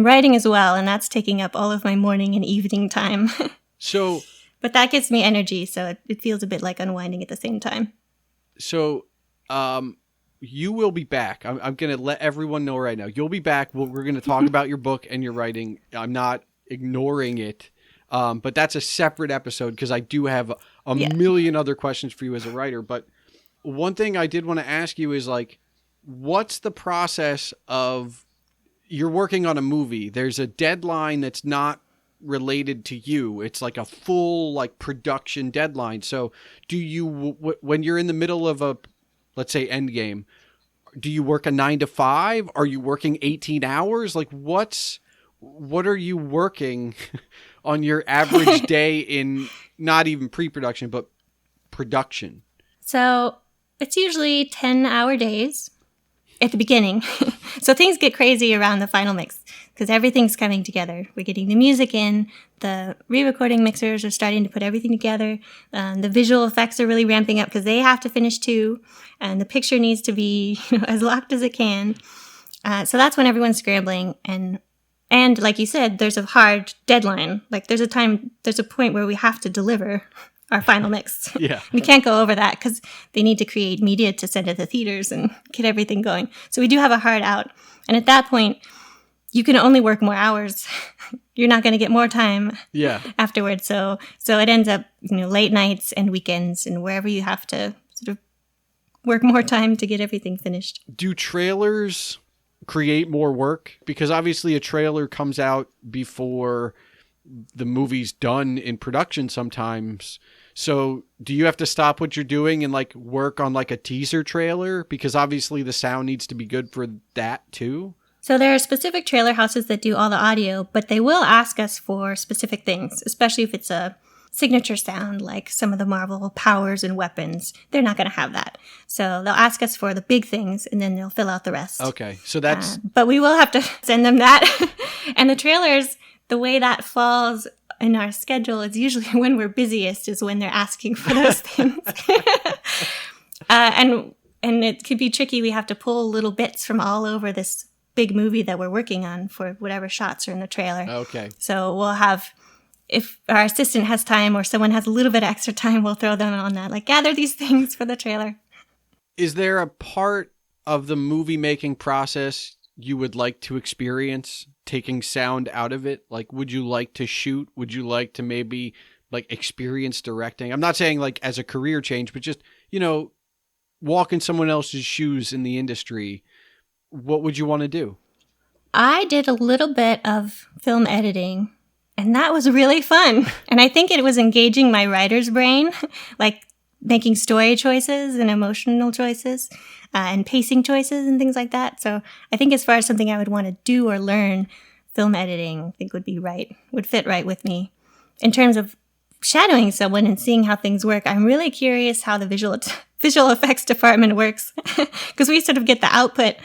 Speaker 2: writing as well, and that's taking up all of my morning and evening time. But that gives me energy, so it feels a bit like unwinding at the same time.
Speaker 1: So, you will be back. I'm going to let everyone know right now. You'll be back. We're going to talk about your book and your writing. I'm not ignoring it, but that's a separate episode because I do have a million other questions for you as a writer. But one thing I did want to ask you is, like, what's the process of, you're working on a movie. There's a deadline that's not related to you. It's like a full, like, production deadline. So do you, when you're in the middle of a, let's say, Endgame, do you work a 9 to 5? Are you working 18 hours? Like, what are you working on your average day in, not even pre-production, but production?
Speaker 2: So it's usually 10-hour days at the beginning. So things get crazy around the final mix because everything's coming together. We're getting the music in, the re-recording mixers are starting to put everything together. The visual effects are really ramping up because they have to finish too. And the picture needs to be as locked as it can. So that's when everyone's scrambling. And like you said, there's a hard deadline. Like there's a point where we have to deliver our final mix.
Speaker 1: Yeah.
Speaker 2: We can't go over that because they need to create media to send to the theaters and get everything going. So we do have a hard out. And at that point, you can only work more hours. You're not going to get more time afterwards. So it ends up, late nights and weekends and wherever you have to sort of work more time to get everything finished.
Speaker 1: Do trailers create more work? Because obviously a trailer comes out before the movie's done in production sometimes. So do you have to stop what you're doing and, like, work on, like, a teaser trailer? Because obviously the sound needs to be good for that too.
Speaker 2: So there are specific trailer houses that do all the audio, but they will ask us for specific things, especially if it's a signature sound like some of the Marvel powers and weapons. They're not going to have that. So they'll ask us for the big things and then they'll fill out the rest.
Speaker 1: Okay. So that's...
Speaker 2: but we will have to send them that. And the trailers, the way that falls in our schedule is usually when we're busiest is when they're asking for those things. And it could be tricky. We have to pull little bits from all over this big movie that we're working on for whatever shots are in the trailer.
Speaker 1: Okay.
Speaker 2: So we'll have, if our assistant has time or someone has a little bit of extra time, we'll throw them on that. Like, gather these things for the trailer.
Speaker 1: Is there a part of the movie making process you would like to experience taking sound out of it? Like, would you like to shoot? Would you like to maybe like experience directing? I'm not saying like as a career change, but just, walk in someone else's shoes in the industry. What would you want to do?
Speaker 2: I did a little bit of film editing, and that was really fun. And I think it was engaging my writer's brain, like making story choices and emotional choices and pacing choices and things like that. So I think as far as something I would want to do or learn, film editing, I think would fit right with me. In terms of shadowing someone and seeing how things work, I'm really curious how the visual effects department works because we sort of get the output.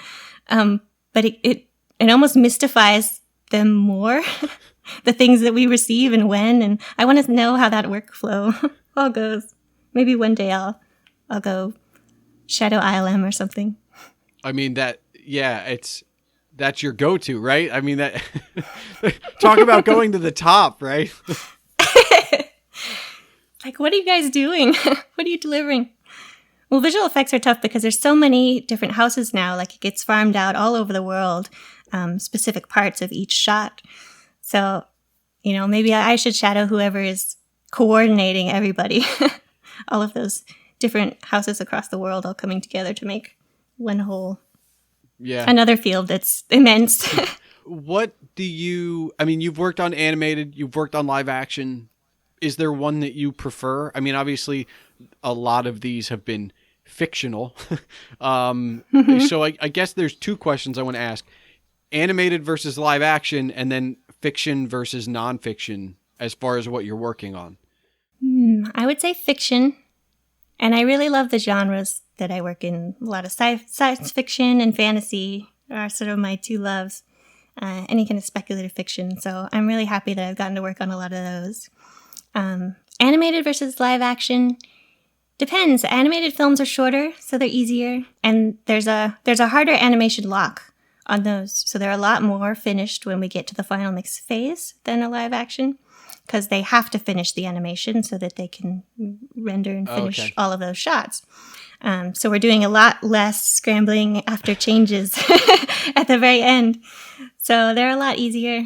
Speaker 2: But it almost mystifies them more, the things that we receive and when. And I want to know how that workflow all goes. Maybe one day I'll go shadow ILM or something. I mean,
Speaker 1: that's your go-to, right? I mean, that talk about going to the top, right?
Speaker 2: Like, what are you guys doing? What are you delivering? Well, visual effects are tough because there's so many different houses now. Like, it gets farmed out all over the world, specific parts of each shot. So, maybe I should shadow whoever is coordinating everybody. All of those different houses across the world all coming together to make one whole.
Speaker 1: Yeah.
Speaker 2: Another field that's immense.
Speaker 1: What do you've worked on animated, you've worked on live action. Is there one that you prefer? I mean, obviously, a lot of these have been fictional. So I guess there's two questions I want to ask. Animated versus live action, and then fiction versus nonfiction as far as what you're working on.
Speaker 2: I would say fiction. And I really love the genres that I work in. A lot of science fiction and fantasy are sort of my two loves. Any kind of speculative fiction. So I'm really happy that I've gotten to work on a lot of those. Animated versus live action depends. Animated films are shorter, so they're easier, and there's a harder animation lock on those, so they're a lot more finished when we get to the final mix phase than a live action, because they have to finish the animation so that they can render and finish all of those shots. So we're doing a lot less scrambling after changes at the very end, so they're a lot easier.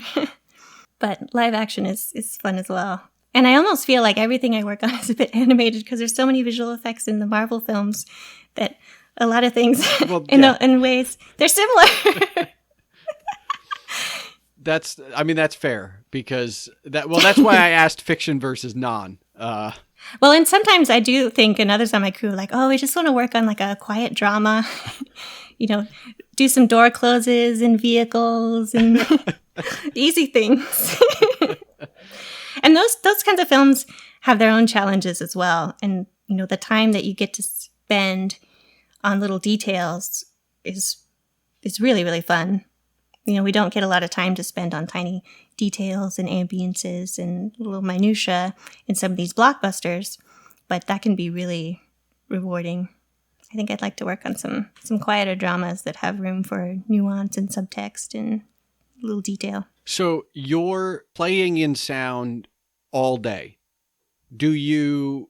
Speaker 2: But live action is fun as well. And I almost feel like everything I work on is a bit animated because there's so many visual effects in the Marvel films that a lot of things in ways they're similar.
Speaker 1: That's fair because that's why I asked fiction versus non.
Speaker 2: Well, and sometimes I do think, and others on my crew, like, we just want to work on like a quiet drama, do some door closes and vehicles and easy things. And those kinds of films have their own challenges as well. And, the time that you get to spend on little details is really, really fun. We don't get a lot of time to spend on tiny details and ambiances and little minutia in some of these blockbusters, but that can be really rewarding. I think I'd like to work on some quieter dramas that have room for nuance and subtext and little detail.
Speaker 1: So you're playing in sound all day. Do you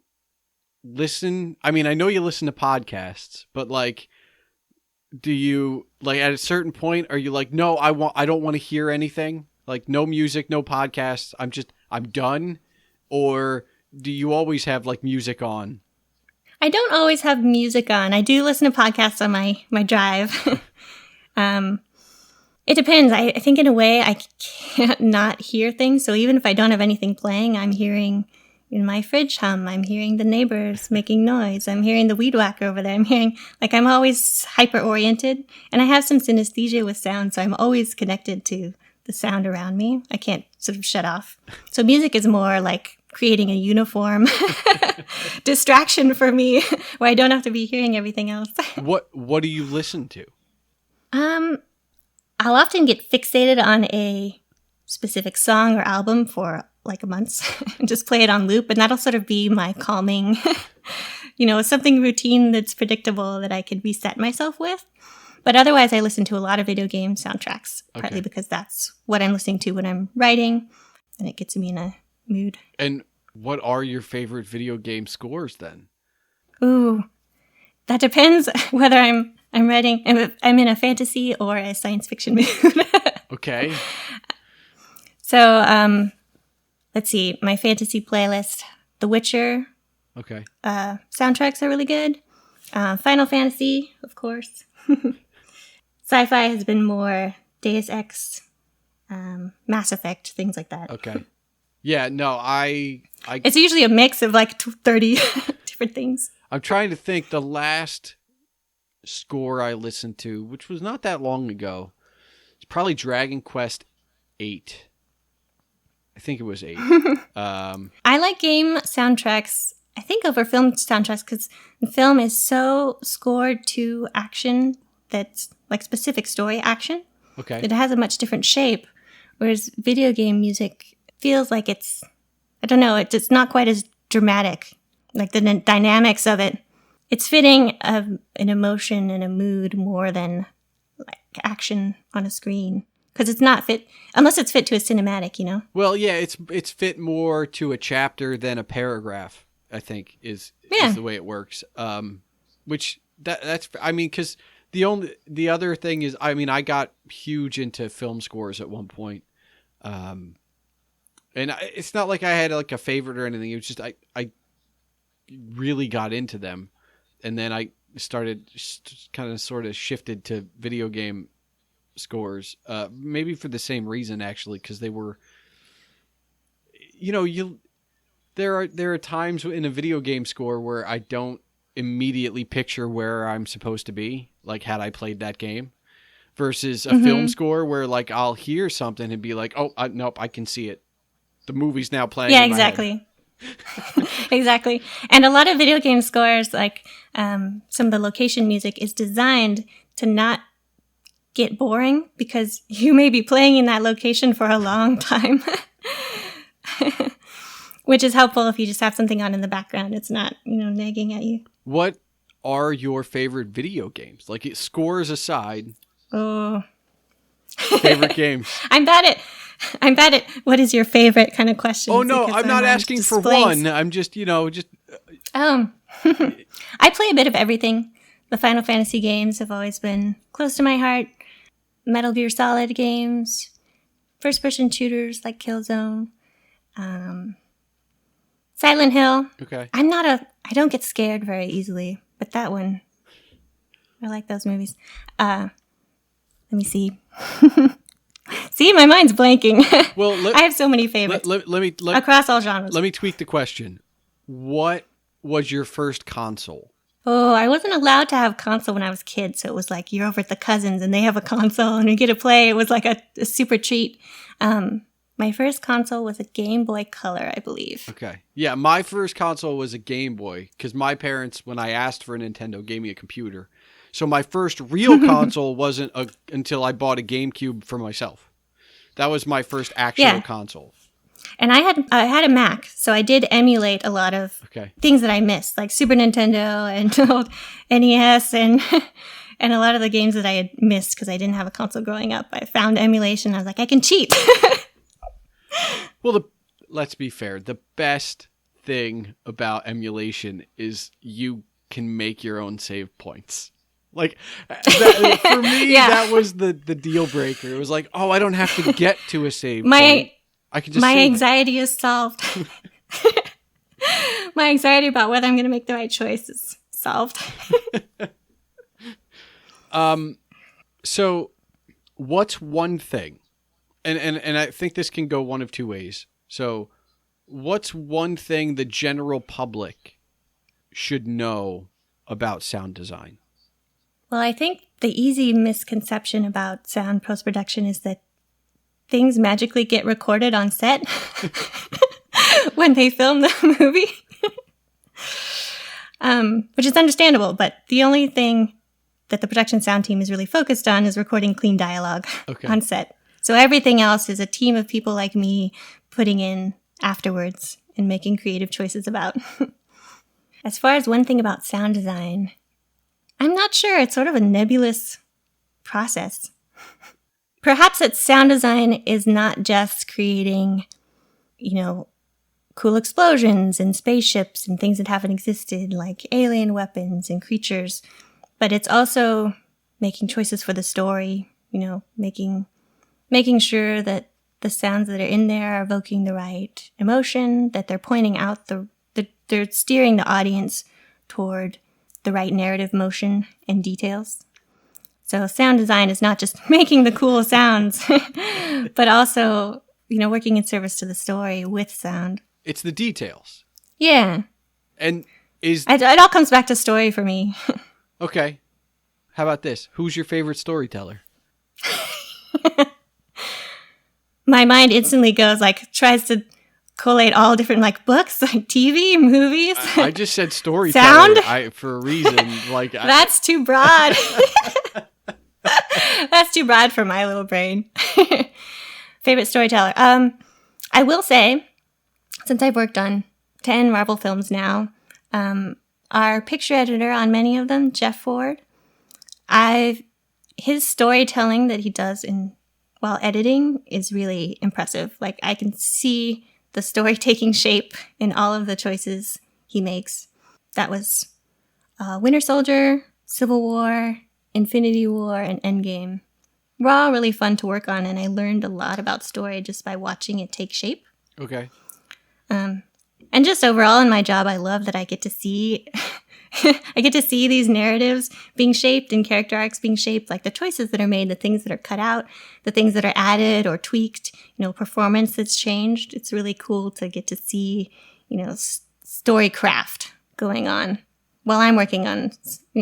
Speaker 1: listen? I mean, I know you listen to podcasts, but like, do you like at a certain point, are you like, no, I don't want to hear anything? Like no music, no podcasts. I'm done. Or do you always have like music on?
Speaker 2: I don't always have music on. I do listen to podcasts on my drive. It depends. I think in a way I can't not hear things. So even if I don't have anything playing, I'm hearing in my fridge hum. I'm hearing the neighbors making noise. I'm hearing the weed whacker over there. I'm always hyper-oriented. And I have some synesthesia with sound, so I'm always connected to the sound around me. I can't sort of shut off. So music is more like creating a uniform distraction for me where I don't have to be hearing everything else.
Speaker 1: What do you listen to?
Speaker 2: I'll often get fixated on a specific song or album for like a month and just play it on loop. And that'll sort of be my calming, something routine that's predictable that I could reset myself with. But otherwise, I listen to a lot of video game soundtracks, partly because that's what I'm listening to when I'm writing, and it gets me in a mood.
Speaker 1: And what are your favorite video game scores then?
Speaker 2: Ooh, that depends whether I'm writing, if I'm in a fantasy or a science fiction mood.
Speaker 1: Okay.
Speaker 2: So, let's see, my fantasy playlist, The Witcher.
Speaker 1: Okay.
Speaker 2: Soundtracks are really good. Final Fantasy, of course. Sci-fi has been more Deus Ex, Mass Effect, things like that.
Speaker 1: Okay. Yeah, no,
Speaker 2: It's usually a mix of like 30 different things.
Speaker 1: I'm trying to think the last score I listened to, which was not that long ago. It's probably Dragon Quest 8. I think it was 8.
Speaker 2: I like game soundtracks, I think, over film soundtracks because film is so scored to action that's like specific story action.
Speaker 1: Okay.
Speaker 2: It has a much different shape, whereas video game music feels like it's not quite as dramatic. Like the dynamics of it, it's fitting an emotion and a mood more than like action on a screen. Because it's not fit, unless it's fit to a cinematic,
Speaker 1: Well, yeah, it's fit more to a chapter than a paragraph, I think, is the way it works. That's because the other thing is, I got huge into film scores at one point. And it's not like I had like a favorite or anything. It was just I really got into them, and then I started kind of sort of shifted to video game scores, maybe for the same reason actually, because they were, there are times in a video game score where I don't immediately picture where I'm supposed to be, like had I played that game, versus a film score where like I'll hear something and be like, oh, nope, I can see it. The movie's now playing.
Speaker 2: Yeah, exactly. Exactly. And a lot of video game scores, like some of the location music is designed to not get boring because you may be playing in that location for a long time, which is helpful if you just have something on in the background. It's not, nagging at you.
Speaker 1: What are your favorite video games? Like scores aside.
Speaker 2: Oh,
Speaker 1: favorite games.
Speaker 2: I'm bad at what is your favorite kind of question.
Speaker 1: Oh no, I'm not asking for one. I'm just,
Speaker 2: I play a bit of everything. The Final Fantasy games have always been close to my heart. Metal Gear Solid games, first-person shooters like Killzone, Silent Hill.
Speaker 1: Okay.
Speaker 2: I don't get scared very easily, but that one, I like those movies. Let me see. See, my mind's blanking.
Speaker 1: Well,
Speaker 2: I have so many favorites across all genres.
Speaker 1: Let me tweak the question. What was your first console?
Speaker 2: Oh, I wasn't allowed to have console when I was a kid, so it was like you're over at the cousins and they have a console and you get to play. It was like a super treat. My first console was a Game Boy Color, I believe.
Speaker 1: Okay. Yeah, my first console was a Game Boy because my parents, when I asked for a Nintendo, gave me a computer. So my first real console wasn't until I bought a GameCube for myself. That was my first actual console.
Speaker 2: And I had a Mac, so I did emulate a lot of things that I missed, like Super Nintendo and old NES and a lot of the games that I had missed because I didn't have a console growing up. I found emulation. I was like, I can cheat.
Speaker 1: Well, let's be fair. The best thing about emulation is you can make your own save points. Like, for me, that was the deal breaker. It was like, oh, I don't have to get to a save point. I can just
Speaker 2: my anxiety is solved. My anxiety about whether I'm going to make the right choice is solved.
Speaker 1: So what's one thing? And I think this can go one of two ways. So what's one thing the general public should know about sound design?
Speaker 2: Well, I think the easy misconception about sound post-production is that things magically get recorded on set. when they film the movie. Which is understandable, but the only thing that the production sound team is really focused on is recording clean dialogue on set. So everything else is a team of people like me putting in afterwards and making creative choices about. As far as one thing about sound design, I'm not sure. It's sort of a nebulous process. Perhaps that sound design is not just creating, cool explosions and spaceships and things that haven't existed, like alien weapons and creatures, but it's also making choices for the story, making sure that the sounds that are in there are evoking the right emotion, that they're pointing out they're steering the audience toward the right narrative motion and details. So sound design is not just making the cool sounds, but also, working in service to the story with sound.
Speaker 1: It's the details.
Speaker 2: Yeah.
Speaker 1: And
Speaker 2: it all comes back to story for me.
Speaker 1: Okay. How about this? Who's your favorite storyteller?
Speaker 2: My mind instantly goes tries to collate all different books, TV, movies.
Speaker 1: I just said storyteller
Speaker 2: sound
Speaker 1: for a reason.
Speaker 2: That's too broad. That's too broad for my little brain. Favorite storyteller. I will say, since I've worked on 10 Marvel films now, our picture editor on many of them, Jeff Ford, his storytelling that he does while editing is really impressive. I can see the story taking shape in all of the choices he makes. That was Winter Soldier, Civil War, Infinity War, and Endgame. Were all really fun to work on, and I learned a lot about story just by watching it take shape.
Speaker 1: Okay.
Speaker 2: And just overall in my job, I love that I get to see these narratives being shaped and character arcs being shaped, like the choices that are made, the things that are cut out, the things that are added or tweaked, performance that's changed. It's really cool to get to see, story craft going on while I'm working on,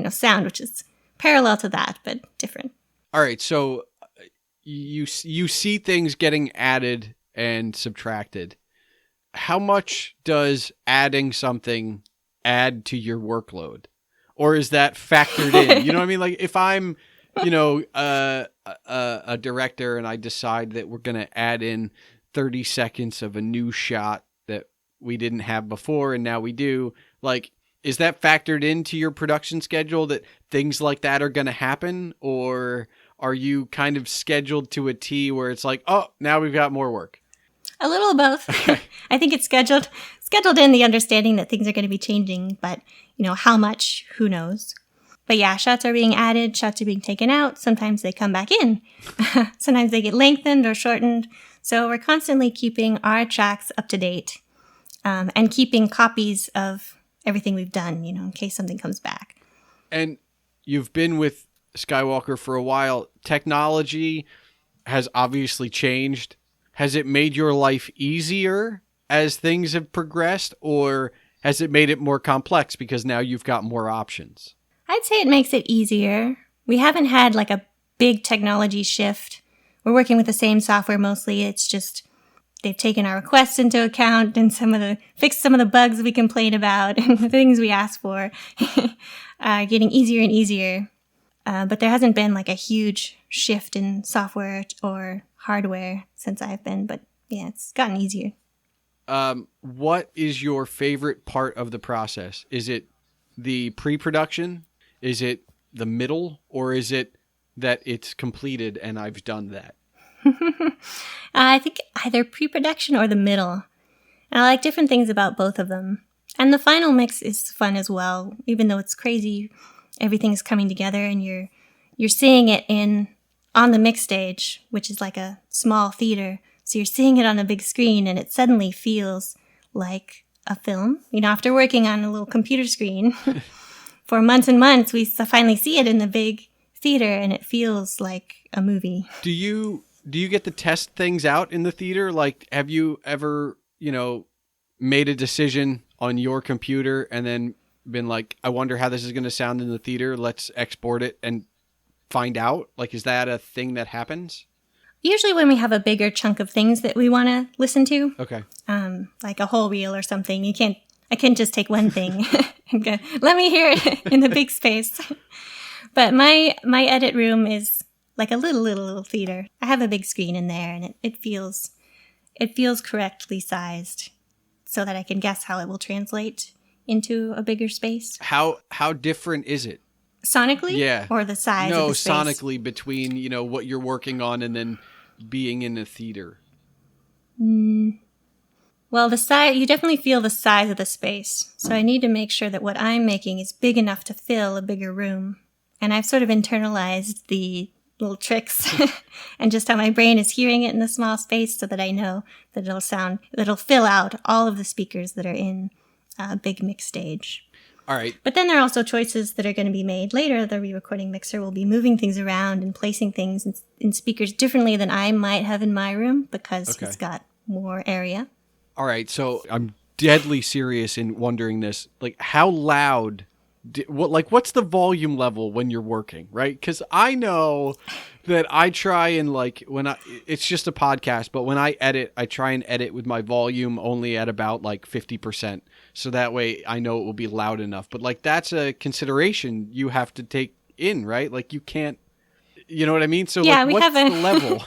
Speaker 2: sound, which is parallel to that, but different.
Speaker 1: All right. So you see things getting added and subtracted. How much does adding something add to your workload? Or is that factored in? You know what I mean? If I'm, a director and I decide that we're going to add in 30 seconds of a new shot that we didn't have before and now we do, is that factored into your production schedule that things like that are going to happen? Or are you kind of scheduled to a T where it's now we've got more work?
Speaker 2: A little of both. Okay. I think it's scheduled in the understanding that things are going to be changing, but how much, who knows? But yeah, shots are being added, shots are being taken out. Sometimes they come back in. Sometimes they get lengthened or shortened. So we're constantly keeping our tracks up to date, and keeping copies of everything we've done, in case something comes back. And
Speaker 1: you've been with Skywalker for a while. Technology has obviously changed. Has it made your life easier as things have progressed, or has it made it more complex because now you've got more options?
Speaker 2: I'd say it makes it easier. We haven't had a big technology shift. We're working with the same software mostly. It's just they've taken our requests into account and fixed some of the bugs we complain about and the things we ask for are getting easier and easier. But there hasn't been a huge shift in software or hardware since I've been, but yeah, it's gotten easier.
Speaker 1: What is your favorite part of the process? Is it the pre-production? Is it the middle? Or is it that it's completed and I've done that?
Speaker 2: I think either pre-production or the middle. And I like different things about both of them. And the final mix is fun as well, even though it's crazy. Everything's coming together and you're seeing it on the mix stage, which is like a small theater. So you're seeing it on a big screen and it suddenly feels like a film. After working on a little computer screen for months and months, we finally see it in the big theater and it feels like a movie.
Speaker 1: Do you get to test things out in the theater? Have you ever, made a decision on your computer and then been I wonder how this is going to sound in the theater. Let's export it and find out. Is that a thing that happens?
Speaker 2: Usually when we have a bigger chunk of things that we want to listen to,
Speaker 1: Okay.
Speaker 2: like a whole reel or something, I can't just take one thing and go, let me hear it in the big space. But my edit room is like a little theater. I have a big screen in there, and it feels correctly sized so that I can guess how it will translate into a bigger space.
Speaker 1: How different is it?
Speaker 2: Sonically?
Speaker 1: Yeah.
Speaker 2: Or the size of the space?
Speaker 1: No, sonically between, what you're working on and then being in a theater.
Speaker 2: Well, the size, you definitely feel the size of the space. So I need to make sure that what I'm making is big enough to fill a bigger room. And I've sort of internalized the little tricks and just how my brain is hearing it in a small space so that I know that it'll fill out all of the speakers that are in a big mix stage.
Speaker 1: All right.
Speaker 2: But then there are also choices that are going to be made later. The re-recording mixer will be moving things around and placing things in speakers differently than I might have in my room because it's got more area.
Speaker 1: All right. So I'm deadly serious in wondering this. Like, how loud... what's the volume level when you're working, right? Because I know that I try and it's just a podcast, but when I edit, I try and edit with my volume only at about 50%. So that way I know it will be loud enough. But that's a consideration you have to take in, right? You can't, you know what I mean? So
Speaker 2: yeah,
Speaker 1: what's the level?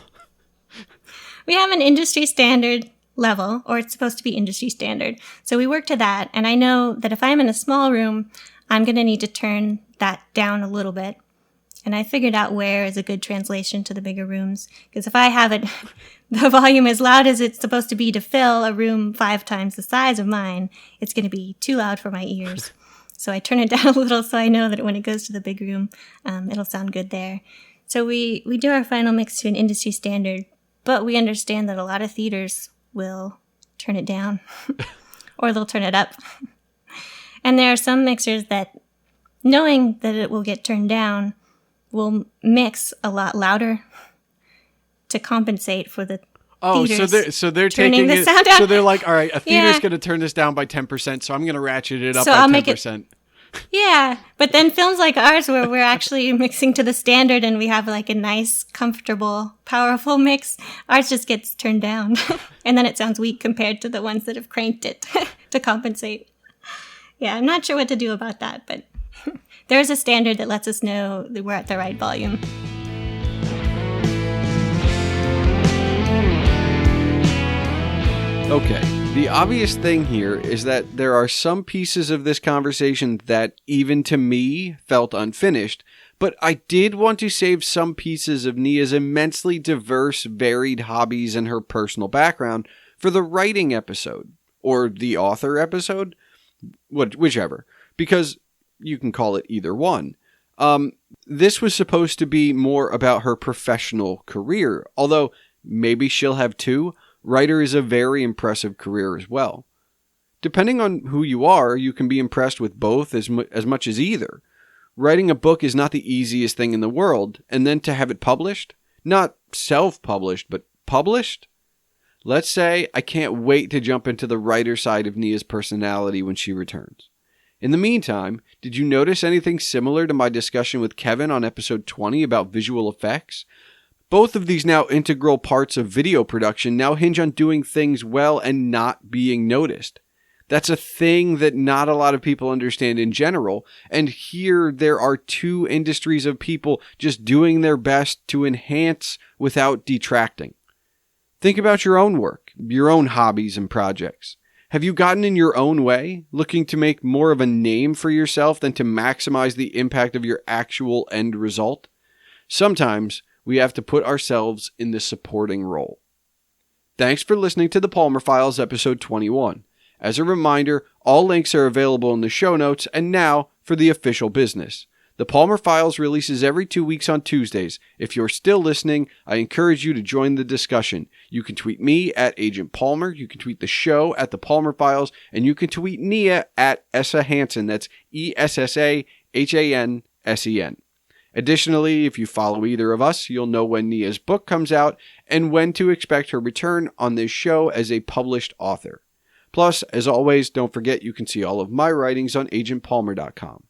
Speaker 2: We have an industry standard level, or it's supposed to be industry standard. So we work to that. And I know that if I'm in a small room, I'm going to need to turn that down a little bit. And I figured out where is a good translation to the bigger rooms. Because if I have it, the volume as loud as it's supposed to be to fill a room 5 times the size of mine, it's going to be too loud for my ears. So I turn it down a little so I know that when it goes to the big room, it'll sound good there. So we do our final mix to an industry standard, but we understand that a lot of theaters will turn it down or they'll turn it up. And there are some mixers that, knowing that it will get turned down, will mix a lot louder to compensate for the theaters.
Speaker 1: So they're
Speaker 2: turning
Speaker 1: taking
Speaker 2: the
Speaker 1: it.
Speaker 2: sound down.
Speaker 1: So they're like, all right, a theater's going to turn this down by 10%, so I'm going to ratchet it up
Speaker 2: So
Speaker 1: by
Speaker 2: I'll
Speaker 1: 10%.
Speaker 2: make it. Yeah, but then films like ours, where we're actually mixing to the standard and we have a nice, comfortable, powerful mix, ours just gets turned down, and then it sounds weak compared to the ones that have cranked it to compensate. Yeah, I'm not sure what to do about that, but there's a standard that lets us know that we're at the right volume.
Speaker 1: Okay, the obvious thing here is that there are some pieces of this conversation that, even to me, felt unfinished, but I did want to save some pieces of Nia's immensely diverse, varied hobbies and her personal background for the writing episode, or the author episode, whichever, because you can call it either one. This was supposed to be more about her professional career, although maybe she'll have two. Writer is a very impressive career as well. Depending on who you are, you can be impressed with both as much as either. Writing a book is not the easiest thing in the world, and then to have it published, not self-published, but published? Let's say I can't wait to jump into the writer side of Nia's personality when she returns. In the meantime, did you notice anything similar to my discussion with Kevin on episode 20 about visual effects? Both of these now integral parts of video production now hinge on doing things well and not being noticed. That's a thing that not a lot of people understand in general, and here there are two industries of people just doing their best to enhance without detracting. Think about your own work, your own hobbies and projects. Have you gotten in your own way, looking to make more of a name for yourself than to maximize the impact of your actual end result? Sometimes we have to put ourselves in the supporting role. Thanks for listening to the Palmer Files episode 21. As a reminder, all links are available in the show notes, and now for the official business. The Palmer Files releases every 2 weeks on Tuesdays. If you're still listening, I encourage you to join the discussion. You can tweet me at Agent Palmer, you can tweet the show at the Palmer Files, and you can tweet Nia at Essa Hansen. That's ESSAHANSEN. Additionally, if you follow either of us, you'll know when Nia's book comes out and when to expect her return on this show as a published author. Plus, as always, don't forget you can see all of my writings on agentpalmer.com.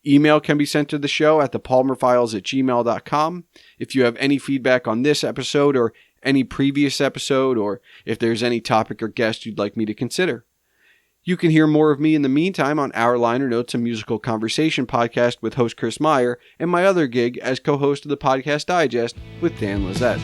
Speaker 1: Email can be sent to the show at thepalmerfiles@gmail.com. If you have any feedback on this episode or any previous episode, or if there's any topic or guest you'd like me to consider. You can hear more of me in the meantime on Our Liner Notes, a musical conversation podcast with host Chris Maier, and my other gig as co-host of the Podcast Digest with Dan Lizette.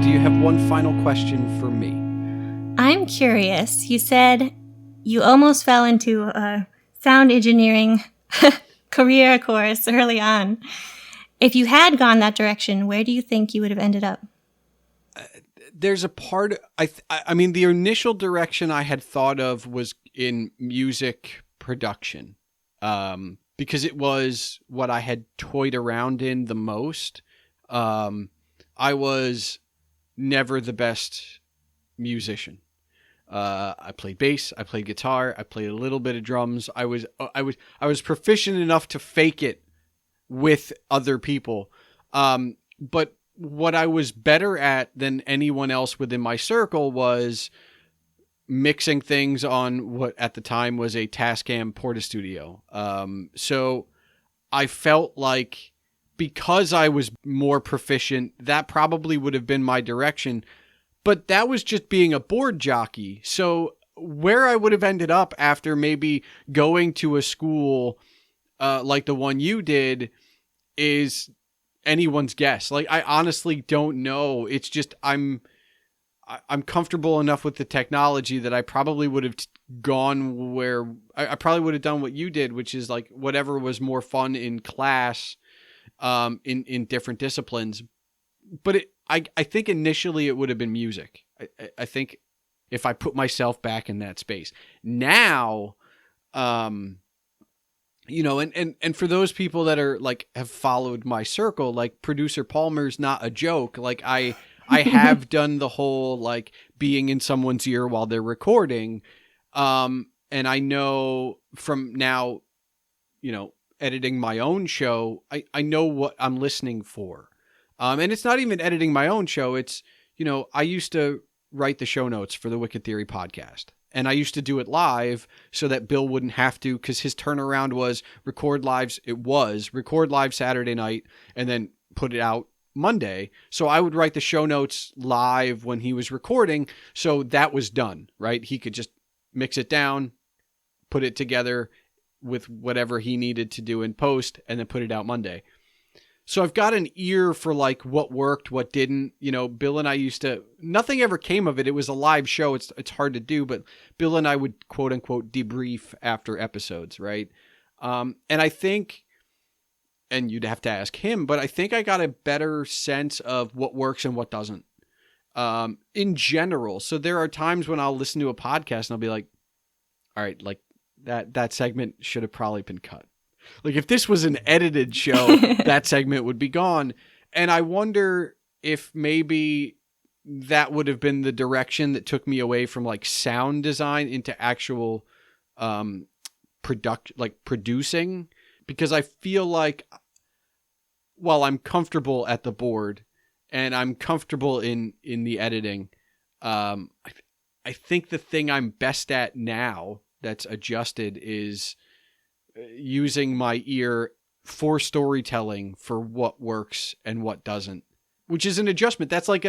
Speaker 1: Do you have one final question for me?
Speaker 2: I'm curious. You said you almost fell into a sound engineering career course early on. If you had gone that direction, where do you think you would have ended up?
Speaker 1: There's a part, I mean, the initial direction I had thought of was in music production, because it was what I had toyed around in the most. I was never the best musician. I played bass, I played guitar, I played a little bit of drums. I was proficient enough to fake it with other people. But what I was better at than anyone else within my circle was mixing things on what at the time was a Tascam Portastudio. So I felt like, because I was more proficient, that probably would have been my direction. But that was just being a board jockey. So where I would have ended up after maybe going to a school like the one you did is anyone's guess. Like, I honestly don't know. It's just I'm comfortable enough with the technology that I probably would have gone where I probably would have done what you did, which is like whatever was more fun in class. In different disciplines, but I think initially it would have been music. I think if I put myself back in that space now, and for those people that are like, have followed my circle, like producer Palmer's not a joke. Like I have done the whole, like being in someone's ear while they're recording. And I know from now, editing my own show, I know what I'm listening for. And it's not even editing my own show. It's, I used to write the show notes for the Wicked Theory podcast. And I used to do it live so that Bill wouldn't have to, because his turnaround was record live Saturday night and then put it out Monday. So I would write the show notes live when he was recording. So that was done, right? He could just mix it down, put it together with whatever he needed to do in post, and then put it out Monday. So I've got an ear for like what worked, what didn't. Bill and I nothing ever came of it. It was a live show. It's hard to do, but Bill and I would quote unquote debrief after episodes, right? And I think, and you'd have to ask him, but I think I got a better sense of what works and what doesn't, in general. So there are times when I'll listen to a podcast and I'll be like, all right, like, that segment should have probably been cut. Like if this was an edited show, that segment would be gone. And I wonder if maybe that would have been the direction that took me away from like sound design into actual producing, because I feel like while I'm comfortable at the board and I'm comfortable in the editing, I think the thing I'm best at now that's adjusted is using my ear for storytelling for what works and what doesn't, which is an adjustment. That's like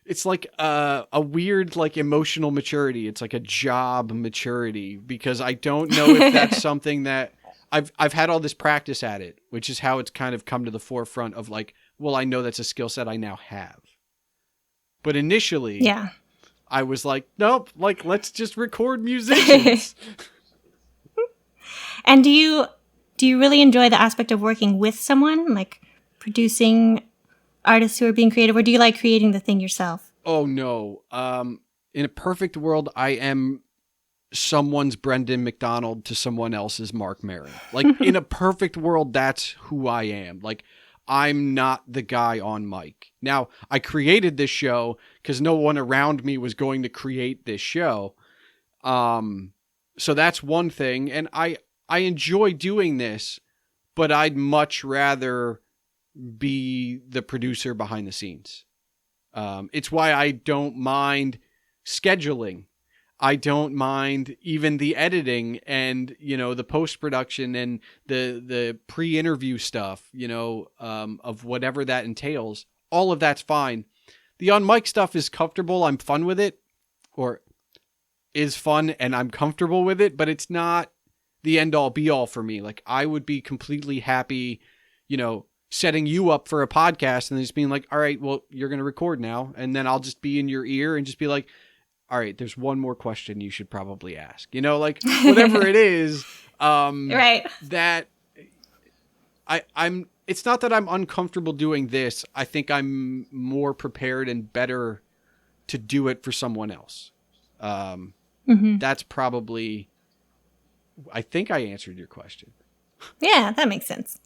Speaker 1: it's like a weird, like emotional maturity. It's like a job maturity, because I don't know if that's something that I've had all this practice at it, which is how it's kind of come to the forefront of like, well, I know that's a skill set I now have. But initially,
Speaker 2: yeah,
Speaker 1: I was like, nope, like, let's just record musicians.
Speaker 2: And do you really enjoy the aspect of working with someone, like producing artists who are being creative, or do you like creating the thing yourself?
Speaker 1: Oh, no. In a perfect world, I am someone's Brendan McDonald to someone else's Mark Maron. Like, in a perfect world, that's who I am. Like, I'm not the guy on mic. Now, I created this show because no one around me was going to create this show. So that's one thing. And I enjoy doing this, but I'd much rather be the producer behind the scenes. It's why I don't mind scheduling. I don't mind even the editing and, the post-production and the pre-interview stuff, of whatever that entails. All of that's fine. The on-mic stuff is comfortable. I'm fun with it, or is fun and I'm comfortable with it, but it's not the end-all be-all for me. Like, I would be completely happy, setting you up for a podcast and just being like, all right, well, you're going to record now. And then I'll just be in your ear and just be like, all right, there's one more question you should probably ask, like whatever it is,
Speaker 2: right.
Speaker 1: That I'm, it's not that I'm uncomfortable doing this. I think I'm more prepared and better to do it for someone else. That's probably, I think I answered your question.
Speaker 2: Yeah, that makes sense.